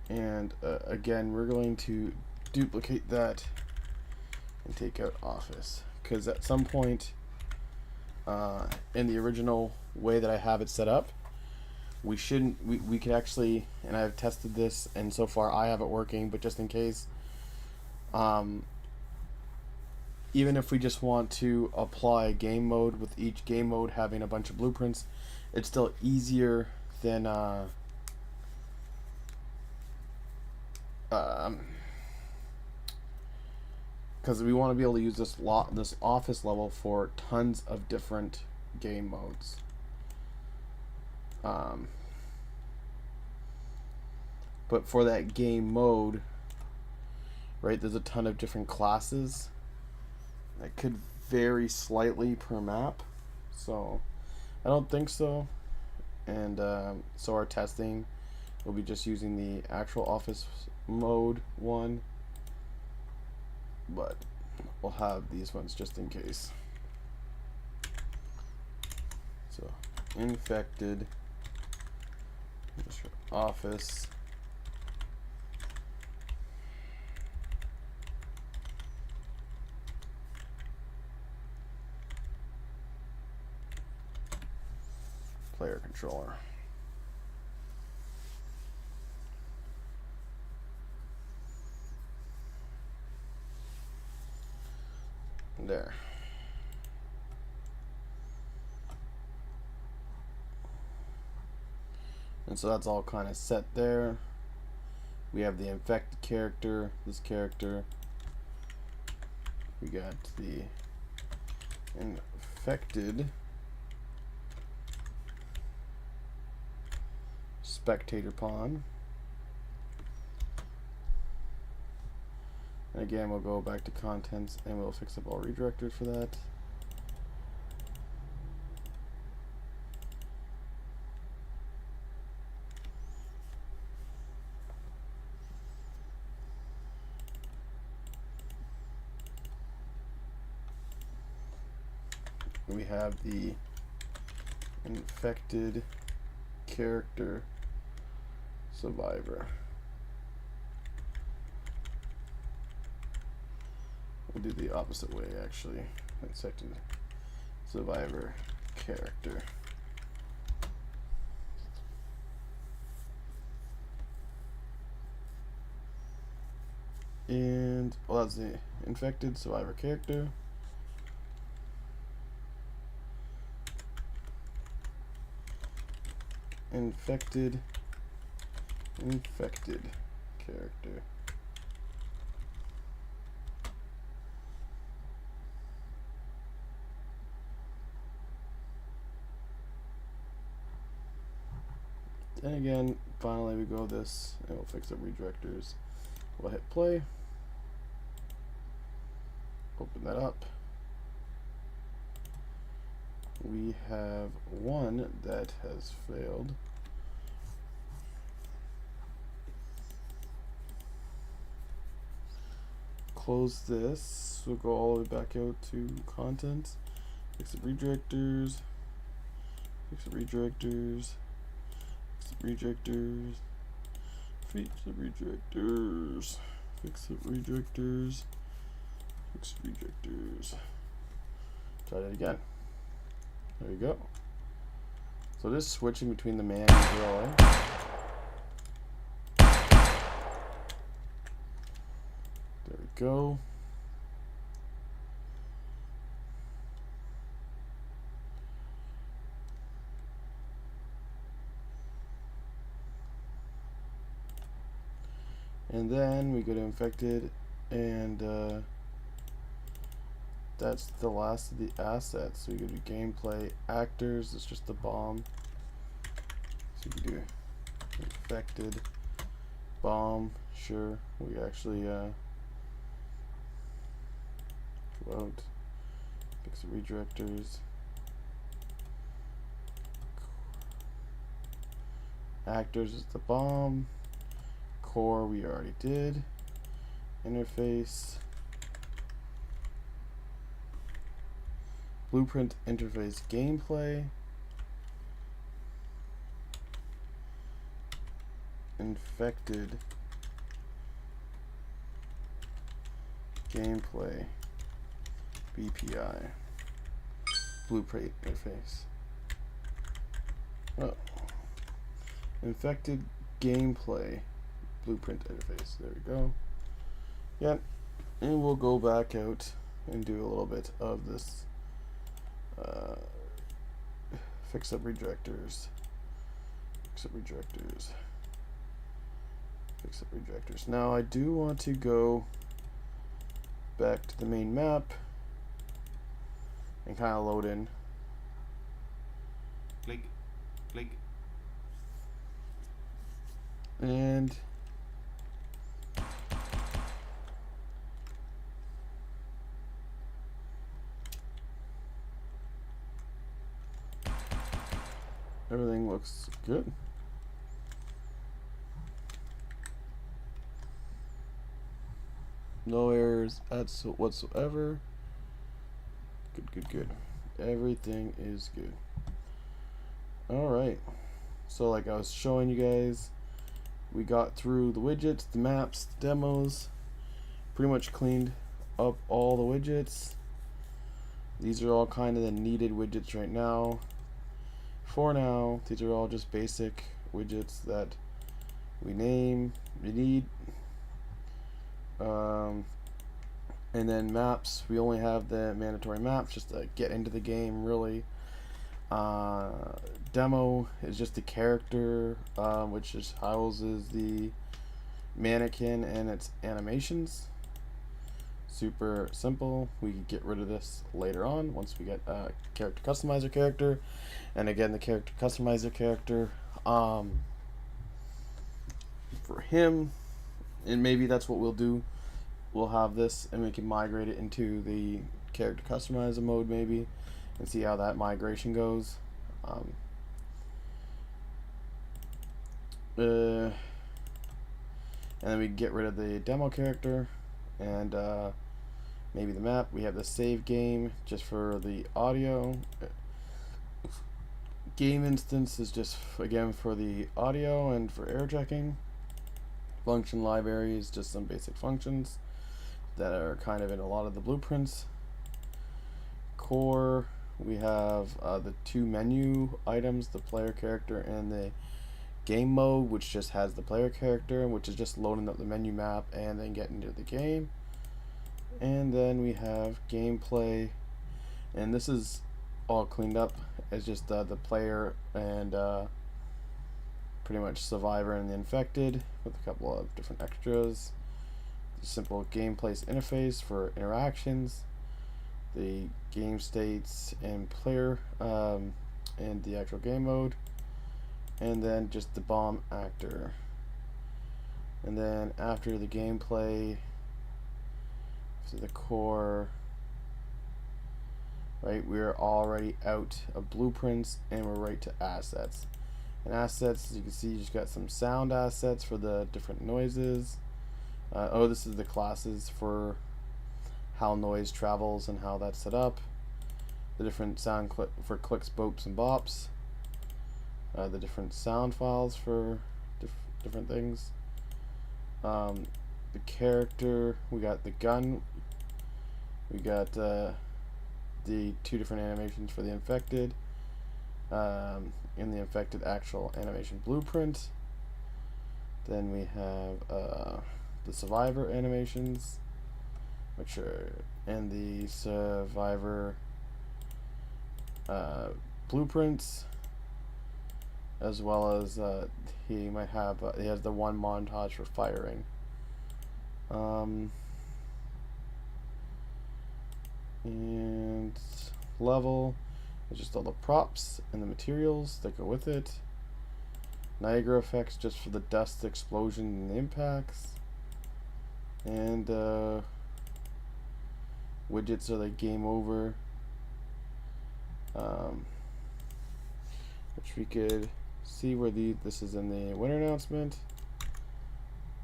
And again, we're going to duplicate that and take out office, because at some point in the original way that I have it set up, we could actually, and I've tested this and so far I have it working, but just in case, even if we just want to apply a game mode with each game mode having a bunch of blueprints, it's still easier than because we want to be able to use this office level for tons of different game modes. But for that game mode, right, there's a ton of different classes that could vary slightly per map. So I don't think so. And so our testing will be just using the actual office mode one, but we'll have these ones just in case. So infected office player controller. There. And so that's all kind of set there. We have the infected character, this character. We got the infected spectator pawn. And again, we'll go back to contents and we'll fix up all redirectors for that. We have the infected character survivor. We'll do the opposite way actually. Infected survivor character. And well, that's the infected survivor character. Infected character. And again, finally we go this and we'll fix up redirectors. We'll hit play. Open that up. We have one that has failed. Close this. We'll go all the way back out to content. Fix up redirectors. Fix up redirectors. Fix up redirectors. Fix the rejectors. Fix the rejectors. Fix the rejectors. Try that again. There you go. So just switching between the man and drawer. There we go. And then we go to infected, and that's the last of the assets. So we go to gameplay, actors, it's just the bomb. So we can do infected, bomb, sure. We actually go out, fix the redirectors. Actors is the bomb. Core we already did. Interface. Blueprint interface gameplay. Infected gameplay BPI. Blueprint interface. Oh. Infected gameplay blueprint interface. There we go. Yeah, and we'll go back out and do a little bit of this. Fix up rejectors. Fix up rejectors. Fix up rejectors. Now I do want to go back to the main map and kind of load in. Click. And everything looks good. No errors whatsoever. Good. Everything is good. Alright. So like I was showing you guys, we got through the widgets, the maps, the demos, pretty much cleaned up all the widgets. These are all kind of the needed widgets right now. For now, these are all just basic widgets that we need. And then maps, we only have the mandatory maps just to get into the game, really. Demo is just the character, which just houses the mannequin and its animations. Super simple. We can get rid of this later on once we get a character customizer character. And again, the character customizer character, for him, and maybe that's what we'll do. We'll have this and we can migrate it into the character customizer mode maybe and see how that migration goes. And then we get rid of the demo character and maybe the map. We have the save game just for the audio. Game instance is just again for the audio and for error checking. Function library is just some basic functions that are kind of in a lot of the blueprints. Core, we have the two menu items, the player character and the game mode, which just has the player character, which is just loading up the menu map and then getting into the game. And then we have gameplay, and this is all cleaned up. It's just the player and pretty much survivor and the infected with a couple of different extras. The simple gameplay interface for interactions, the game states and player and the actual game mode, and then just the bomb actor. And then after the gameplay, to the core, right, we're already out of blueprints and we're right to assets. And assets, as you can see, you just got some sound assets for the different noises. This is the classes for how noise travels and how that's set up. The different sound for clicks, bopes, and bops. The different sound files for different things. the character, we got the gun, we got the 2 different animations for the infected, in the infected actual animation blueprint. Then we have the survivor animations, which are in the survivor blueprints, as well as he might have he has the one montage for firing. And level is just all the props and the materials that go with it. Niagara effects just for the dust, explosion, and the impacts. And widgets are like game over, which we could see where this is in the winner announcement.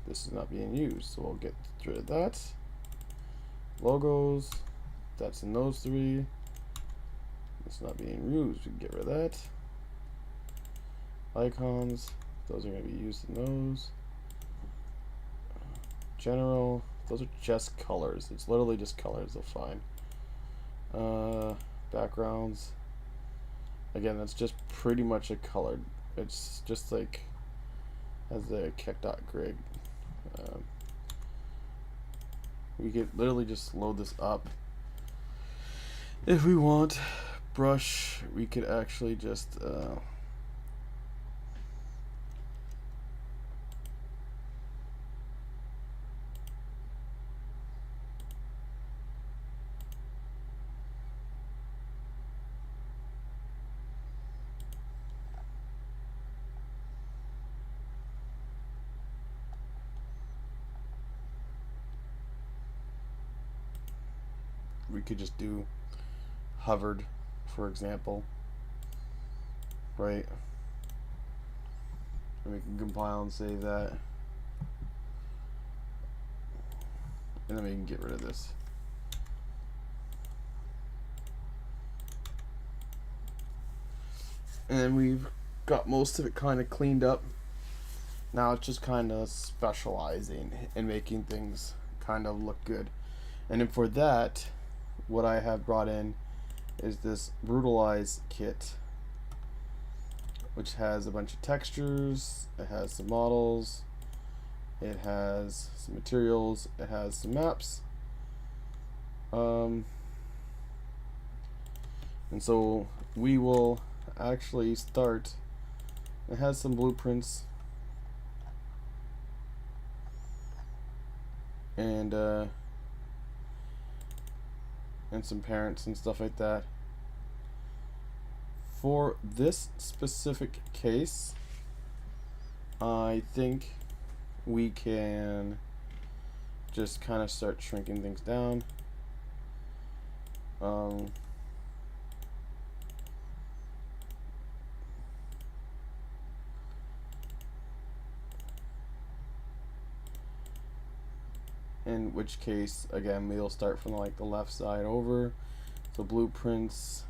This is not being used, so we'll get rid of that. Logos, that's in those 3. It's not being used, we can get rid of that. Icons, those are going to be used in those. General, those are just colors. It's literally just colors, they'll fine. Backgrounds, again, that's just pretty much a color. It's just like as a cat.grid. We could literally just load this up if we want. Brush, we could actually just we could just do hovered, for example, right? And we can compile and save that, and then we can get rid of this. And we've got most of it kind of cleaned up. Now it's just kind of specializing and making things kind of look good. And then for that, what I have brought in is this Brutalize kit, which has a bunch of textures, it has some models, it has some materials, it has some maps. And so we will actually start. It has some blueprints and some parents and stuff like that. For this specific case, I think we can just kind of start shrinking things down. In which case, again, we'll start from like the left side over. So blueprints,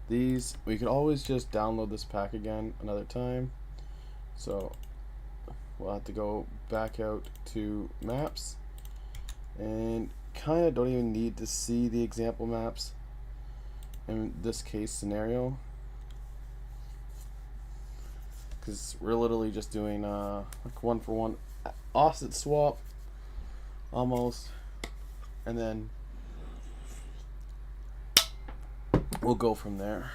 these, we could always just download this pack again another time. So we'll have to go back out to maps, and kind of don't even need to see the example maps in this case scenario, because we're literally just doing like 1-for-1 offset swap almost, and then we'll go from there.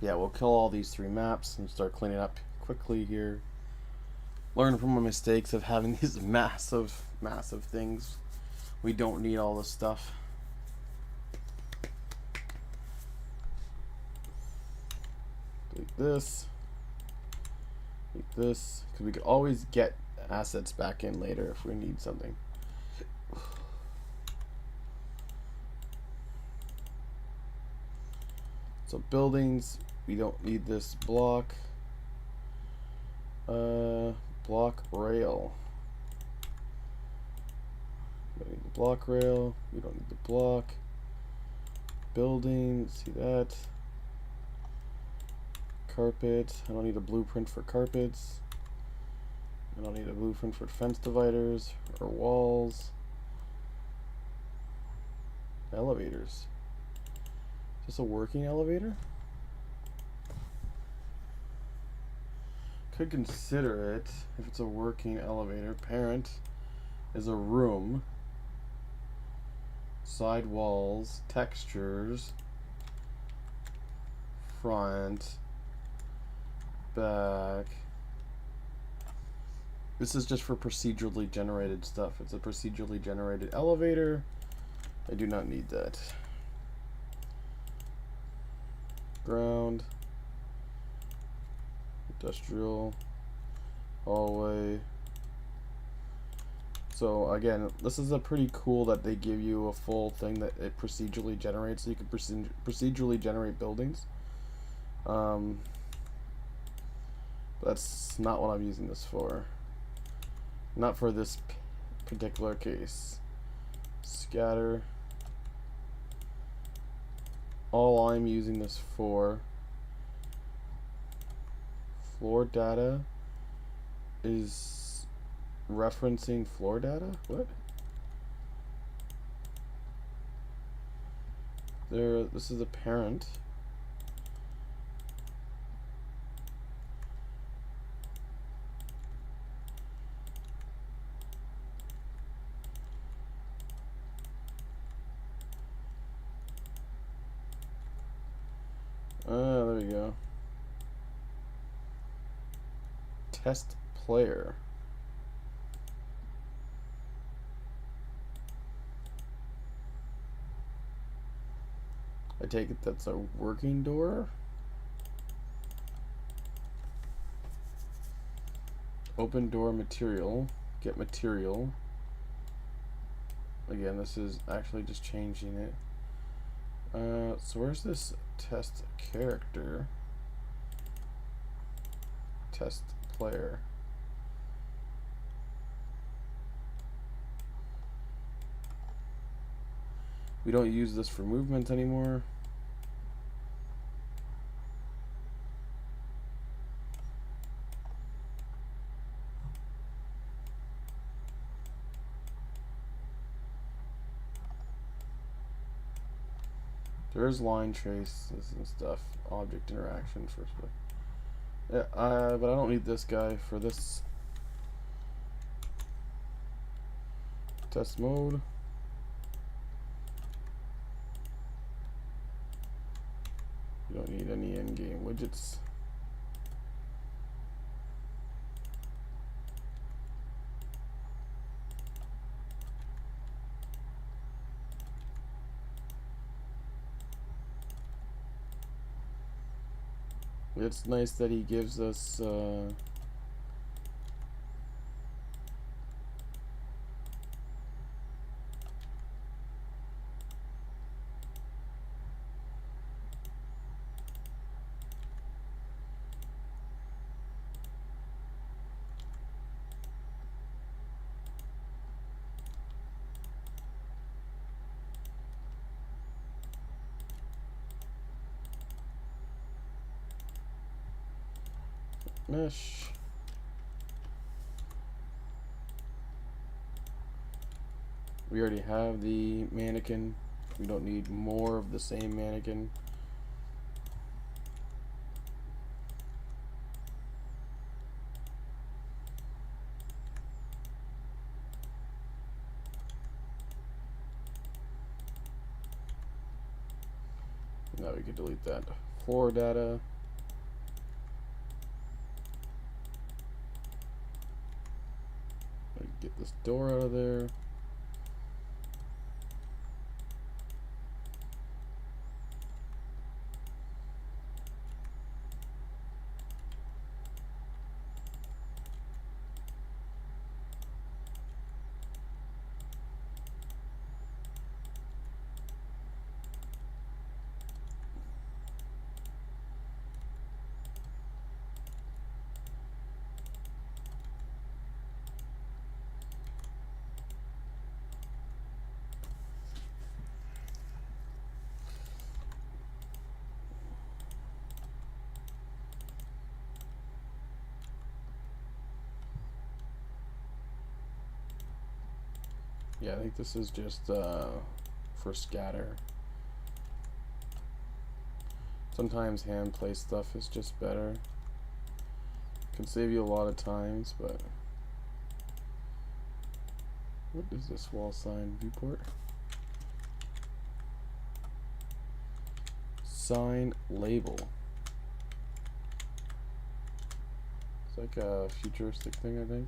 Yeah, we'll kill all these 3 maps and start cleaning up quickly here. Learn from my mistakes of having these massive things. We don't need all this stuff. Like this, because we could always get assets back in later if we need something. So buildings, we don't need this block. Block rail. We don't need the block rail. We don't need the block. Building, see that. Carpet, I don't need a blueprint for carpets. I don't need a blueprint for fence dividers or walls. Elevators. Is this a working elevator? Could consider it if it's a working elevator. Parent is a room. Side walls, textures, front, back. This is just for procedurally generated stuff. It's a procedurally generated elevator. I do not need that. Ground, industrial, hallway. So again, this is a pretty cool that they give you a full thing that it procedurally generates, so you can procedurally generate buildings. That's not what I'm using this for. Not for this particular case. Scatter. All I'm using this for, floor data is referencing floor data? What? This is a parent. There we go. Test player. I take it that's a working door. Open door material. Get material. Again, this is actually just changing it. So where's this test character? Test player. We don't use this for movement anymore. There's line traces and stuff, object interaction first. Yeah, but I don't need this guy for this test mode. You don't need any in-game widgets. It's nice that he gives us mesh. We already have the mannequin. We don't need more of the same mannequin. Now we can delete that. Floor data. Get this door out of there. Yeah, I think this is just for scatter. Sometimes hand placed stuff is just better. Can save you a lot of times, but what is this wall sign? Viewport? Sign label. It's like a futuristic thing, I think.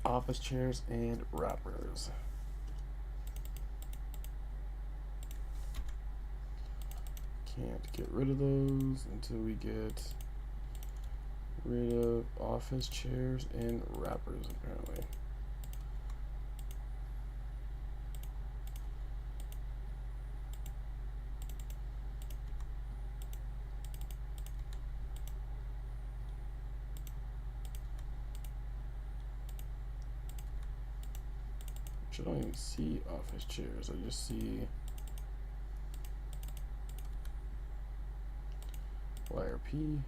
Office chairs and wrappers. Can't get rid of those until we get rid of office chairs and wrappers, apparently. I don't even see office chairs. I just see YRP.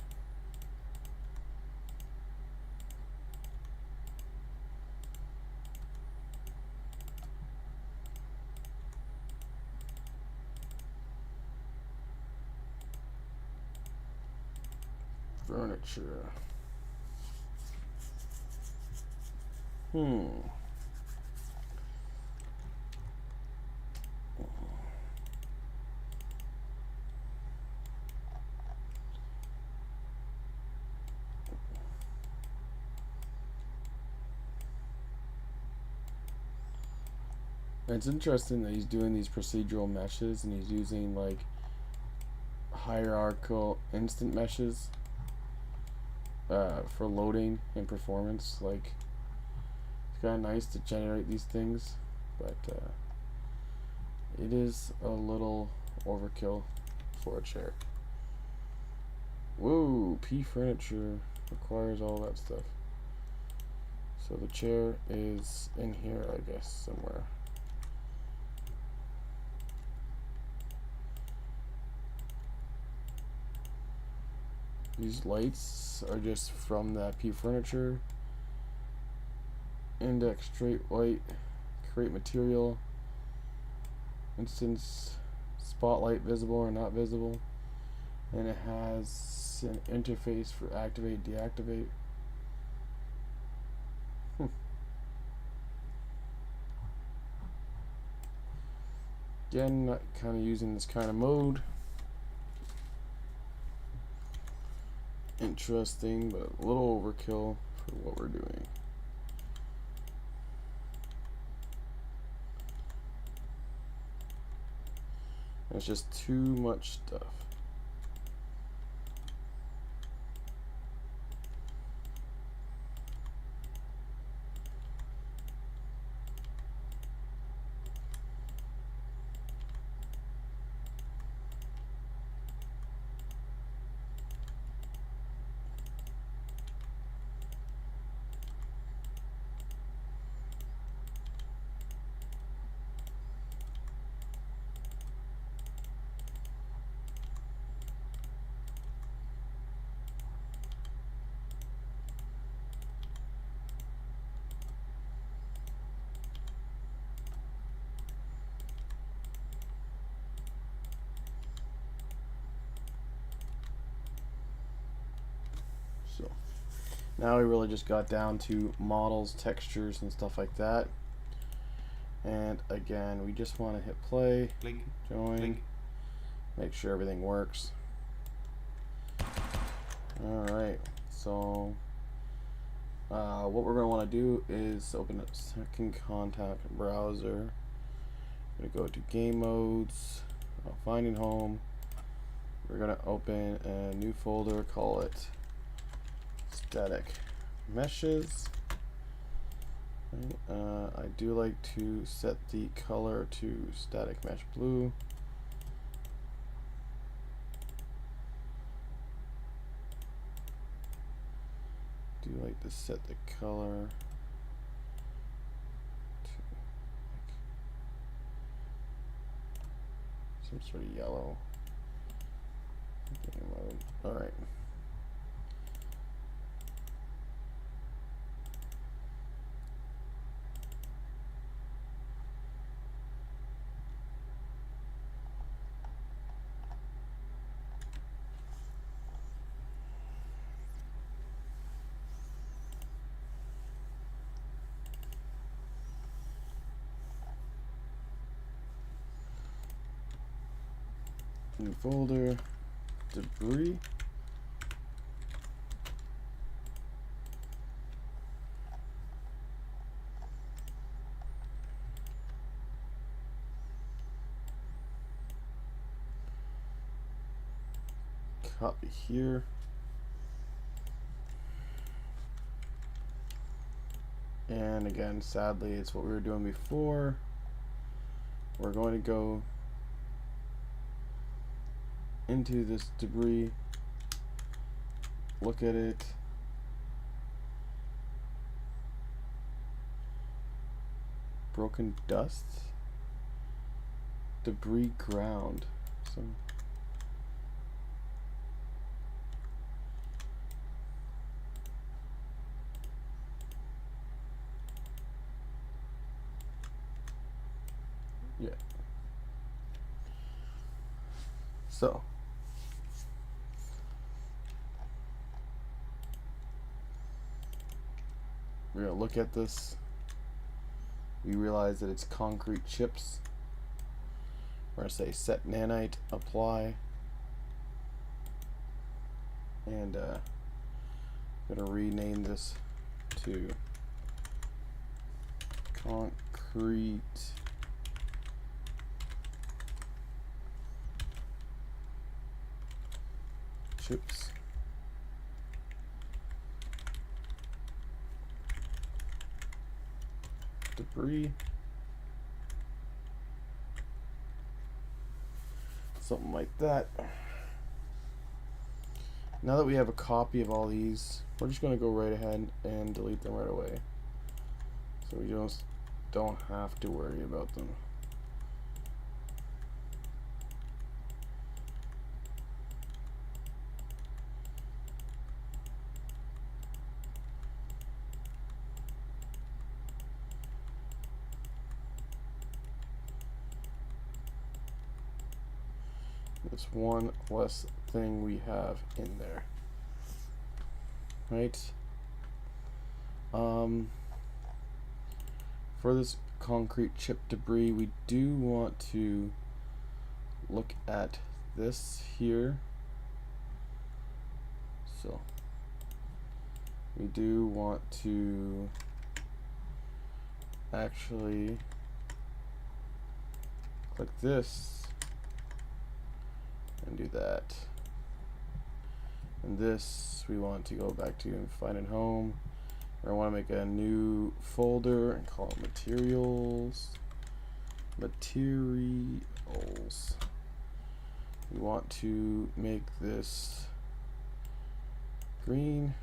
Furniture. It's interesting that he's doing these procedural meshes and he's using like hierarchical instant meshes for loading and performance. Like, it's kind of nice to generate these things, but it is a little overkill for a chair. Whoa, P furniture requires all that stuff. So the chair is in here, I guess, somewhere. These lights are just from that P furniture. Index straight white, create material, instance spotlight visible or not visible, and it has an interface for activate, deactivate. Again, not kind of using this kind of mode. Interesting, but a little overkill for what we're doing. It's just too much stuff. So now we really just got down to models, textures, and stuff like that. And again, we just want to hit play, join, make sure everything works. Alright, so what we're going to want to do is open up second contact browser. I'm going to go to game modes, finding home. We're going to open a new folder, call it static meshes. I do like to set the color to static mesh blue. do like to set the color to like some sort of yellow. All right. New folder, debris. Copy here. And again, sadly, it's what we were doing before. We're going to go into this debris, look at it, broken dust, debris ground. So yeah. So we're going to look at this. We realize that it's concrete chips. We're going to say set nanite, apply. And I'm going to rename this to concrete chips. Debris. Something like that. Now that we have a copy of all these, we're just going to go right ahead and delete them right away. So we just don't have to worry about them. It's one less thing we have in there, right? For this concrete chip debris, we do want to look at this here. So we do want to actually click this and do that. And this we want to go back to and find it home. I want to make a new folder and call it materials. Materials. We want to make this green.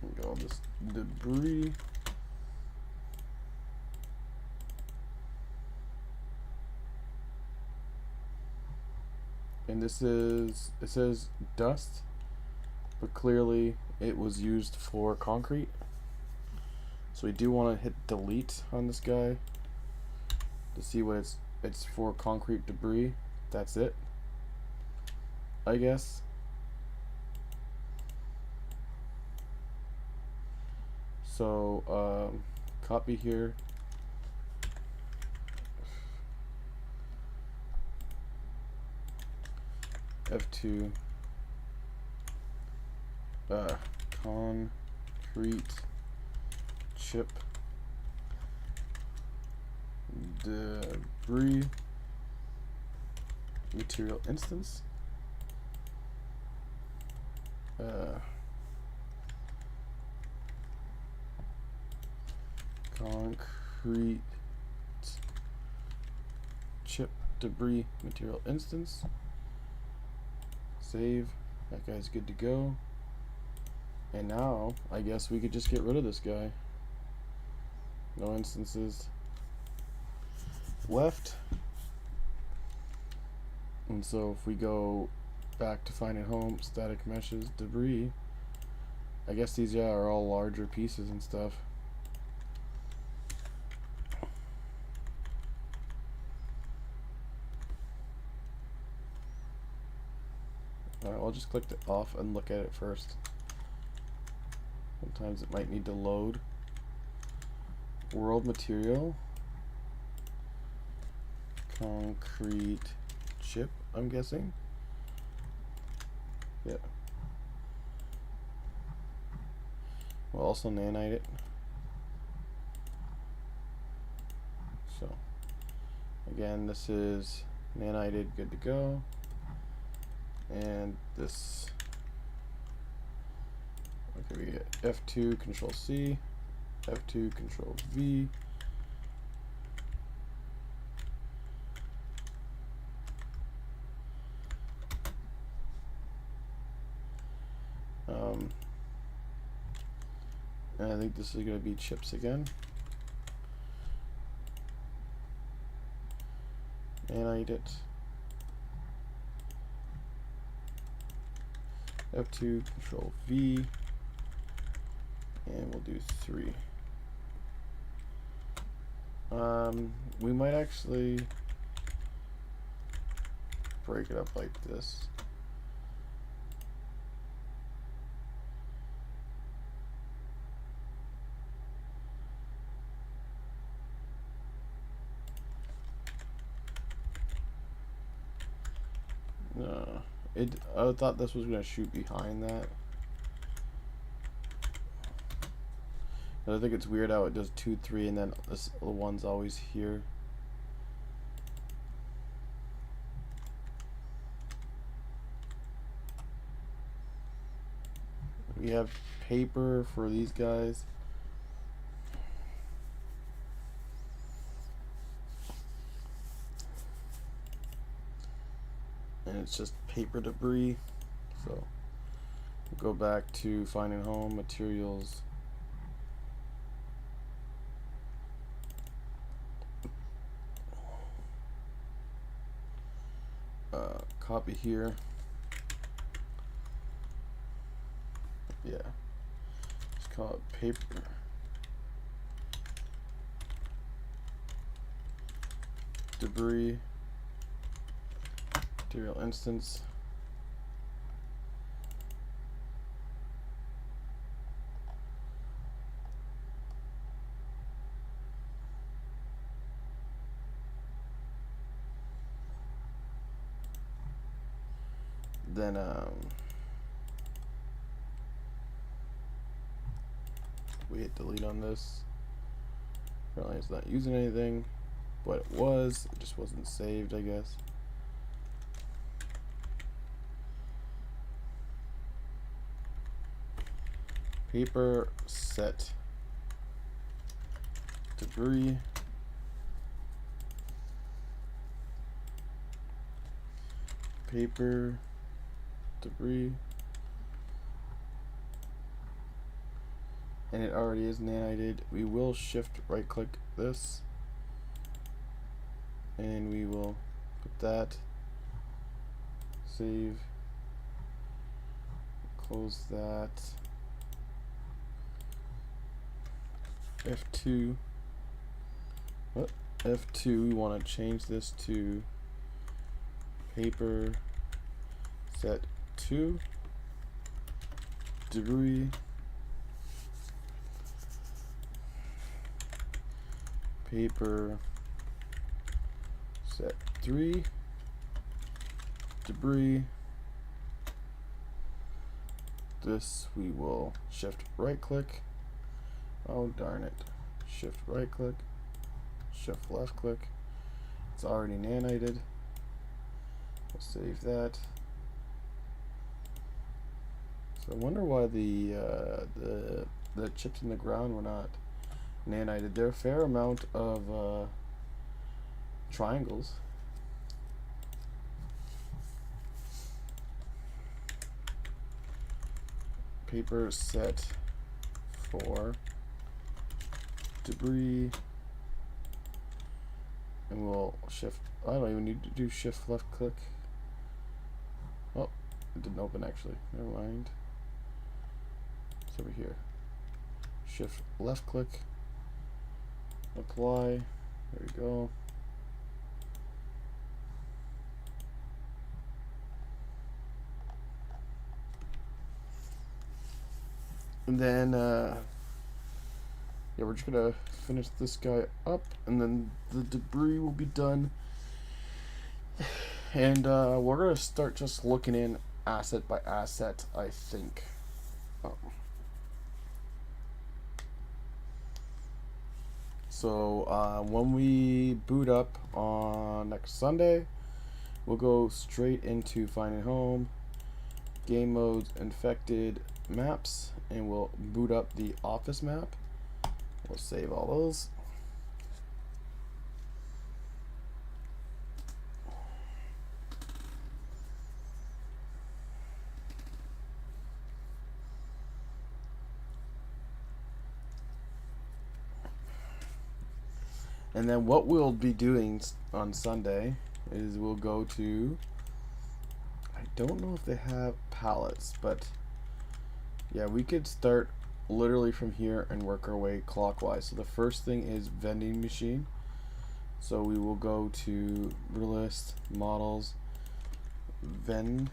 And call this debris. And this is, it says dust, but clearly it was used for concrete. So we do want to hit delete on this guy to see what it's for. Concrete debris. That's it, I guess. So copy here. F2 concrete chip debris material instance. Concrete chip debris material instance. Save. That guy's good to go. And now, I guess we could just get rid of this guy. No instances left. And so if we go back to finding home, static meshes, debris, I guess these are all larger pieces and stuff. Alright, I'll just click it off and look at it first. Sometimes it might need to load. World material. Concrete chip, I'm guessing. Yeah. We'll also nanite it. So, again, this is nanited, good to go. And this, okay, we get F2, Control C, F2, Control V. And I think this is going to be chips again. Nanite it. F2, Control V, and we'll do 3. We might actually break it up like this. No. I thought this was going to shoot behind that. But I think it's weird how it does 2, 3, and then this one's always here. We have paper for these guys. And it's just paper debris. So we'll go back to finding home, materials. Copy here. Yeah. Just call it paper. Debris. Material instance. Then we hit delete on this. Apparently it's not using anything, but it was. It just wasn't saved, I guess. Paper set debris. Paper debris. And it already is nanited. We will shift right click this and we will put that, save, close that, F2, F2, we want to change this to paper set 2 debris, paper set 3 debris. This we will shift right click. Oh darn it. Shift right click. Shift left click. It's already nanited. We'll save that. So I wonder why the chips in the ground were not nanited. There are a fair amount of triangles. paper set for debris, and we'll shift. I don't even need to do shift left click. Oh, it didn't open actually. Never mind. It's over here. Shift left click. Apply. There we go. And then, yeah, we're just gonna finish this guy up, and then the debris will be done. And we're gonna start just looking in asset by asset, I think. So when we boot up on next Sunday, we'll go straight into finding home, game modes, infected, maps, and we'll boot up the office map. We'll save all those. And then what we'll be doing on Sunday is we'll go to, I don't know if they have pallets, but yeah, we could start literally from here and work our way clockwise. So the first thing is vending machine. So we will go to list, models, vending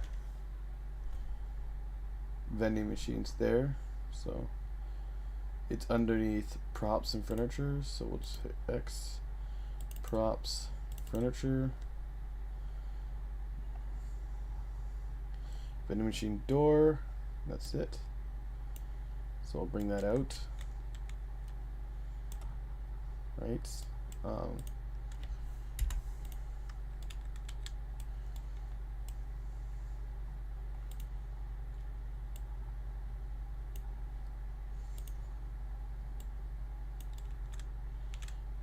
machines there. So it's underneath props and furniture. So we'll just hit X, props, furniture, vending machine door. That's it. So I'll bring that out. Right.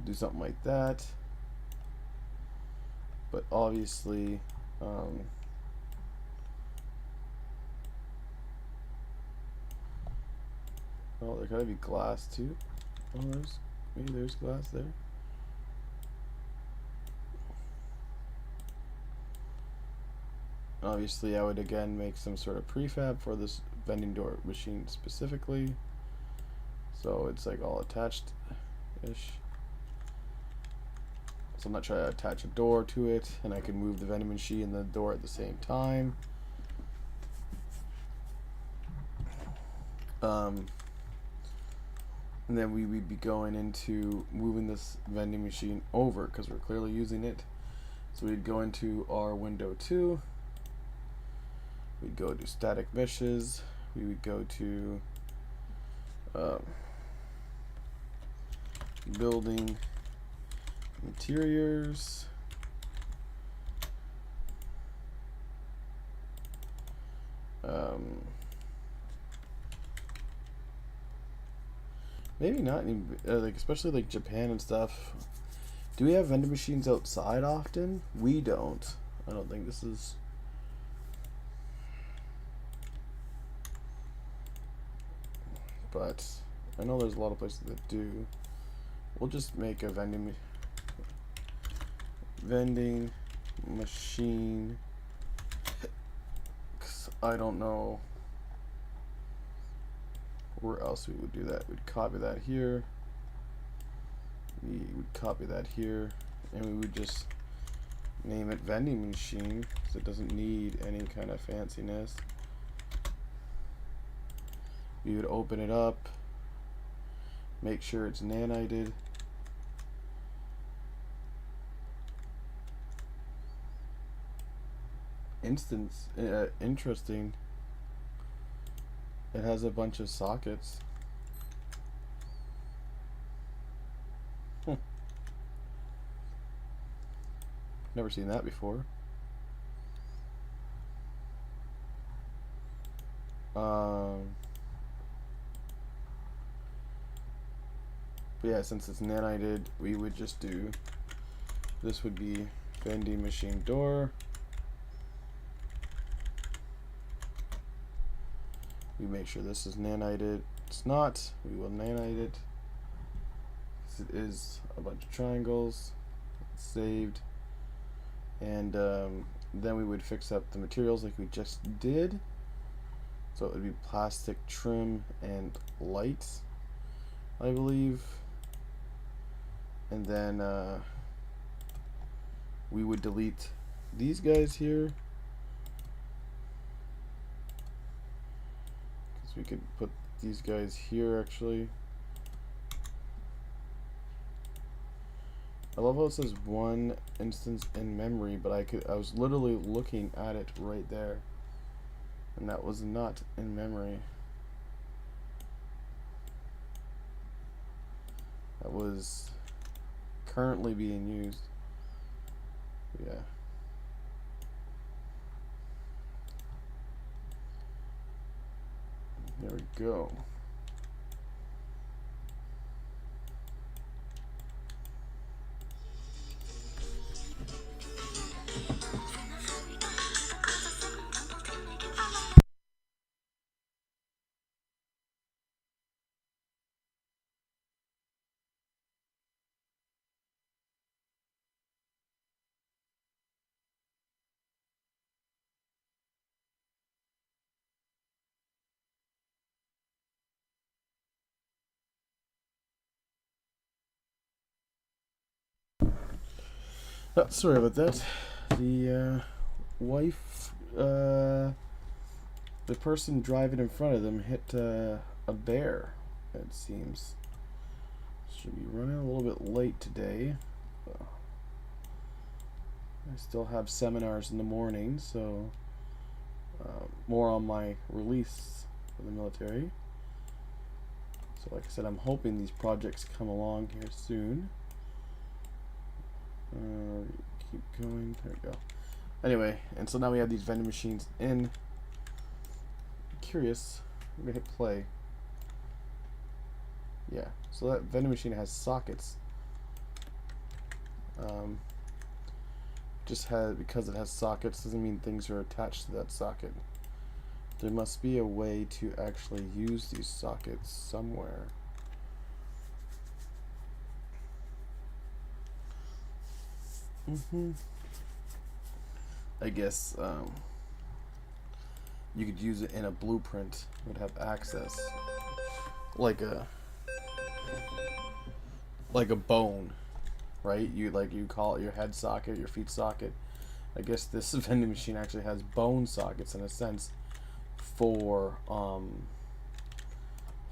Do something like that. But obviously, well, there gotta be glass too. Oh, there's glass there. Obviously, I would again make some sort of prefab for this vending door machine specifically. So it's like all attached-ish. So I'm not trying to attach a door to it, and I can move the vending machine and the door at the same time. And then we would be going into moving this vending machine over because we're clearly using it. So we'd go into our window 2. We'd go to static meshes. We would go to building interiors. Maybe not even, like, especially like Japan and stuff. Do we have vending machines outside often? We don't. I don't think this is. But I know there's a lot of places that do. We'll just make a vending machine. 'Cause I don't know where else we would do that. We'd copy that here. We would copy that here, and we would just name it vending machine because it doesn't need any kind of fanciness. We would open it up, make sure it's nanited. Interesting. It has a bunch of sockets. Never seen that before. But yeah, since it's nanited, we would just do, this would be vending machine door. We make sure this is nanited. It's not. We will nanite it. It is a bunch of triangles. It's saved. And then we would fix up the materials like we just did. So it would be plastic, trim, and light, I believe. And then we would delete these guys here. Because we could put these guys here actually. I love how it says one instance in memory, but I was literally looking at it right there. And that was not in memory. That was currently being used. Yeah. There we go. Oh, sorry about that. The wife, the person driving in front of them hit a bear, it seems. Should be running a little bit late today. I still have seminars in the morning, so more on my release for the military. So like I said, I'm hoping these projects come along here soon. Keep going. There we go. Anyway, and so now we have these vending machines in. Curious. I'm gonna hit play. Yeah. So that vending machine has sockets. Just has, because it has sockets doesn't mean things are attached to that socket. There must be a way to actually use these sockets somewhere. I guess you could use it in a blueprint. Would have access, like a bone, right? You call it your head socket, your feet socket. I guess this vending machine actually has bone sockets in a sense for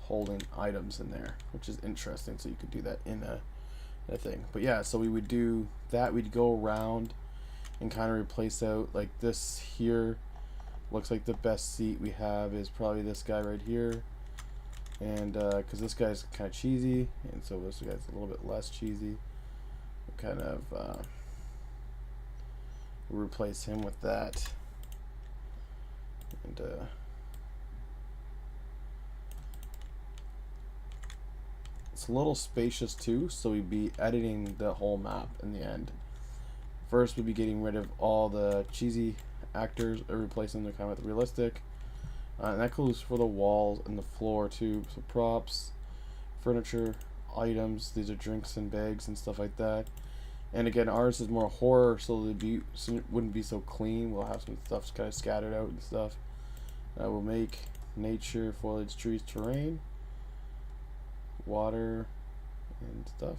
holding items in there, which is interesting. So you could do that in a thing. But yeah, so we would do that. We'd go around and kind of replace out like this here. Looks like the best seat we have is probably this guy right here, and because this guy's kind of cheesy, and so this guy's a little bit less cheesy. We'll kind of replace him with that, and it's a little spacious too, so we'd be editing the whole map in the end. First, we'd be getting rid of all the cheesy actors, or replacing them kind of with realistic. And that goes for the walls and the floor too. So props, furniture, items. These are drinks and bags and stuff like that. And again, ours is more horror, so it wouldn't be so clean. We'll have some stuff kind of scattered out and stuff. We'll make nature, foliage, trees, terrain, water, and stuff.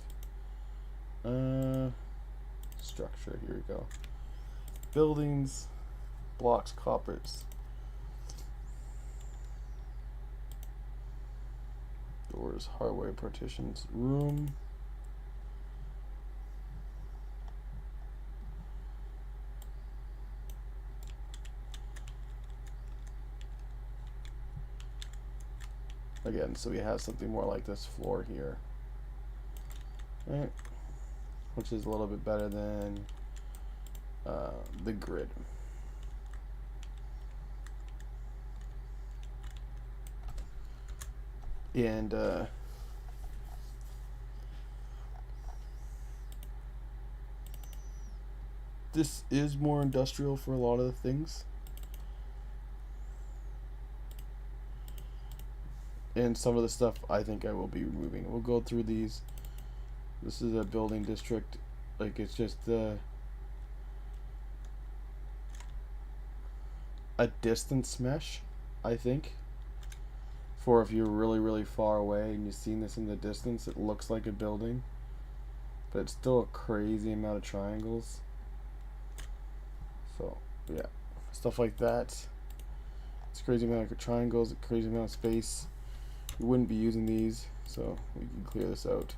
Structure. Here we go. Buildings, blocks, coppers, doors, hardware, partitions, room. Again, so we have something more like this floor here, right? Which is a little bit better than the grid. And this is more industrial for a lot of the things. And some of the stuff I think I will be removing. We'll go through these. This is a building district. Like, it's just a distance mesh, I think. For if you're really, really far away and you've seen this in the distance, it looks like a building. But it's still a crazy amount of triangles. So, yeah. Stuff like that. It's a crazy amount of triangles, a crazy amount of space. We wouldn't be using these, so we can clear this out.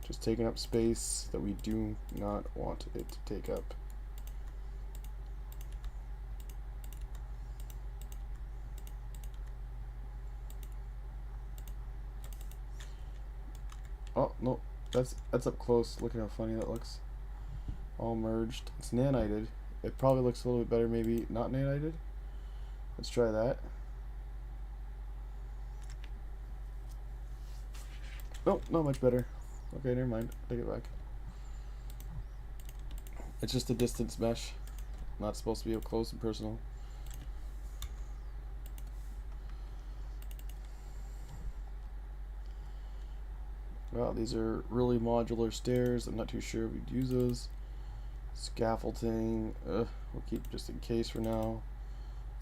Just taking up space that we do not want it to take up. Oh no, that's up close. Look at how funny that looks. All merged. It's nanited. It probably looks a little bit better, maybe not nanited. Let's try that. Nope, not much better. Okay, never mind. Take it back. It's just a distance mesh. Not supposed to be up close and personal. Well, these are really modular stairs. I'm not too sure if we'd use those. Scaffolding. We'll keep just in case for now.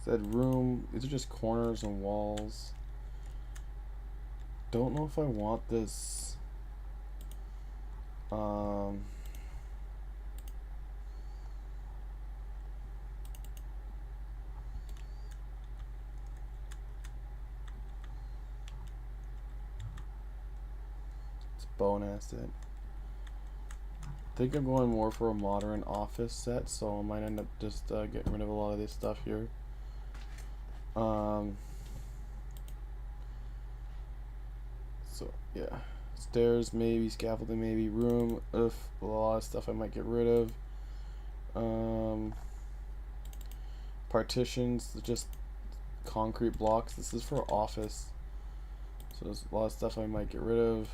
Said room. These are just corners and walls. Don't know if I want this. It's bone asset. I think I'm going more for a modern office set, so I might end up just getting rid of a lot of this stuff here. So yeah, stairs maybe, scaffolding maybe, room, a lot of stuff I might get rid of. Partitions, just concrete blocks. This is for office, so there's a lot of stuff I might get rid of.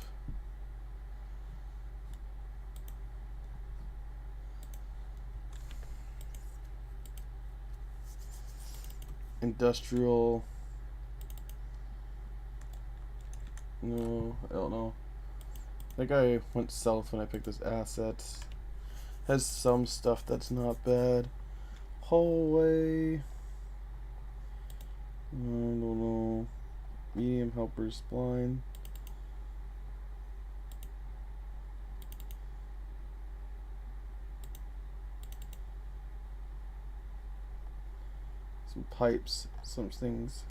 Industrial. No, I don't know. I think I went south when I picked this asset. Has some stuff that's not bad. Hallway. I don't know. Medium helper spline. Some pipes, some things.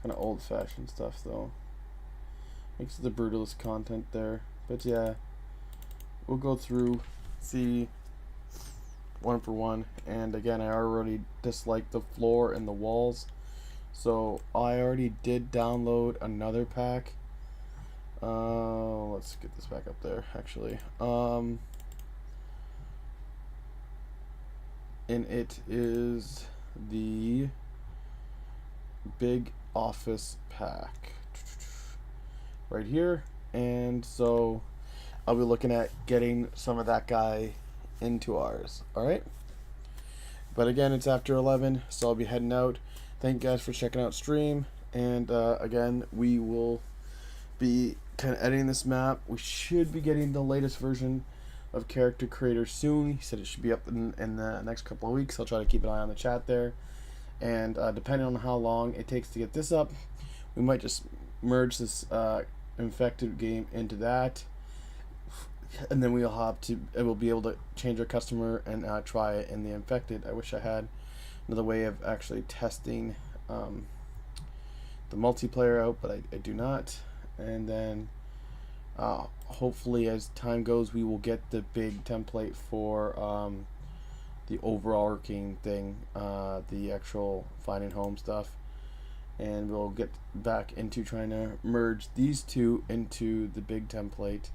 Kind of old-fashioned stuff though. Makes the brutalist content there. But yeah, we'll go through, see one for one. And again, I already dislike the floor and the walls, so I already did download another pack. Let's get this back up there actually. And it is the big office pack right here, and so I'll be looking at getting some of that guy into ours. Alright, but again, it's after 11, so I'll be heading out. Thank you guys for checking out stream, and again, we will be kind of editing this map. We should be getting the latest version of Character Creator soon. He said it should be up in the next couple of weeks. I'll try to keep an eye on the chat there, and depending on how long it takes to get this up, we might just merge this infected game into that, and then we'll be able to change our customer and try it in the infected. I wish I had another way of actually testing the multiplayer out, but I do not. And then hopefully as time goes, we will get the big template for the overarching thing, the actual finding home stuff, and we'll get back into trying to merge these two into the big template,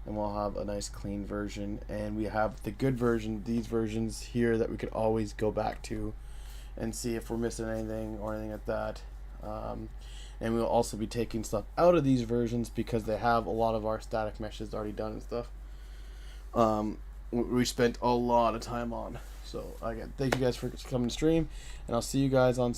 and we'll have a nice clean version. And we have the good version, these versions here, that we could always go back to and see if we're missing anything or anything like that. And we'll also be taking stuff out of these versions because they have a lot of our static meshes already done and stuff. We spent a lot of time on. So again, thank you guys for coming to stream, and I'll see you guys on Sunday.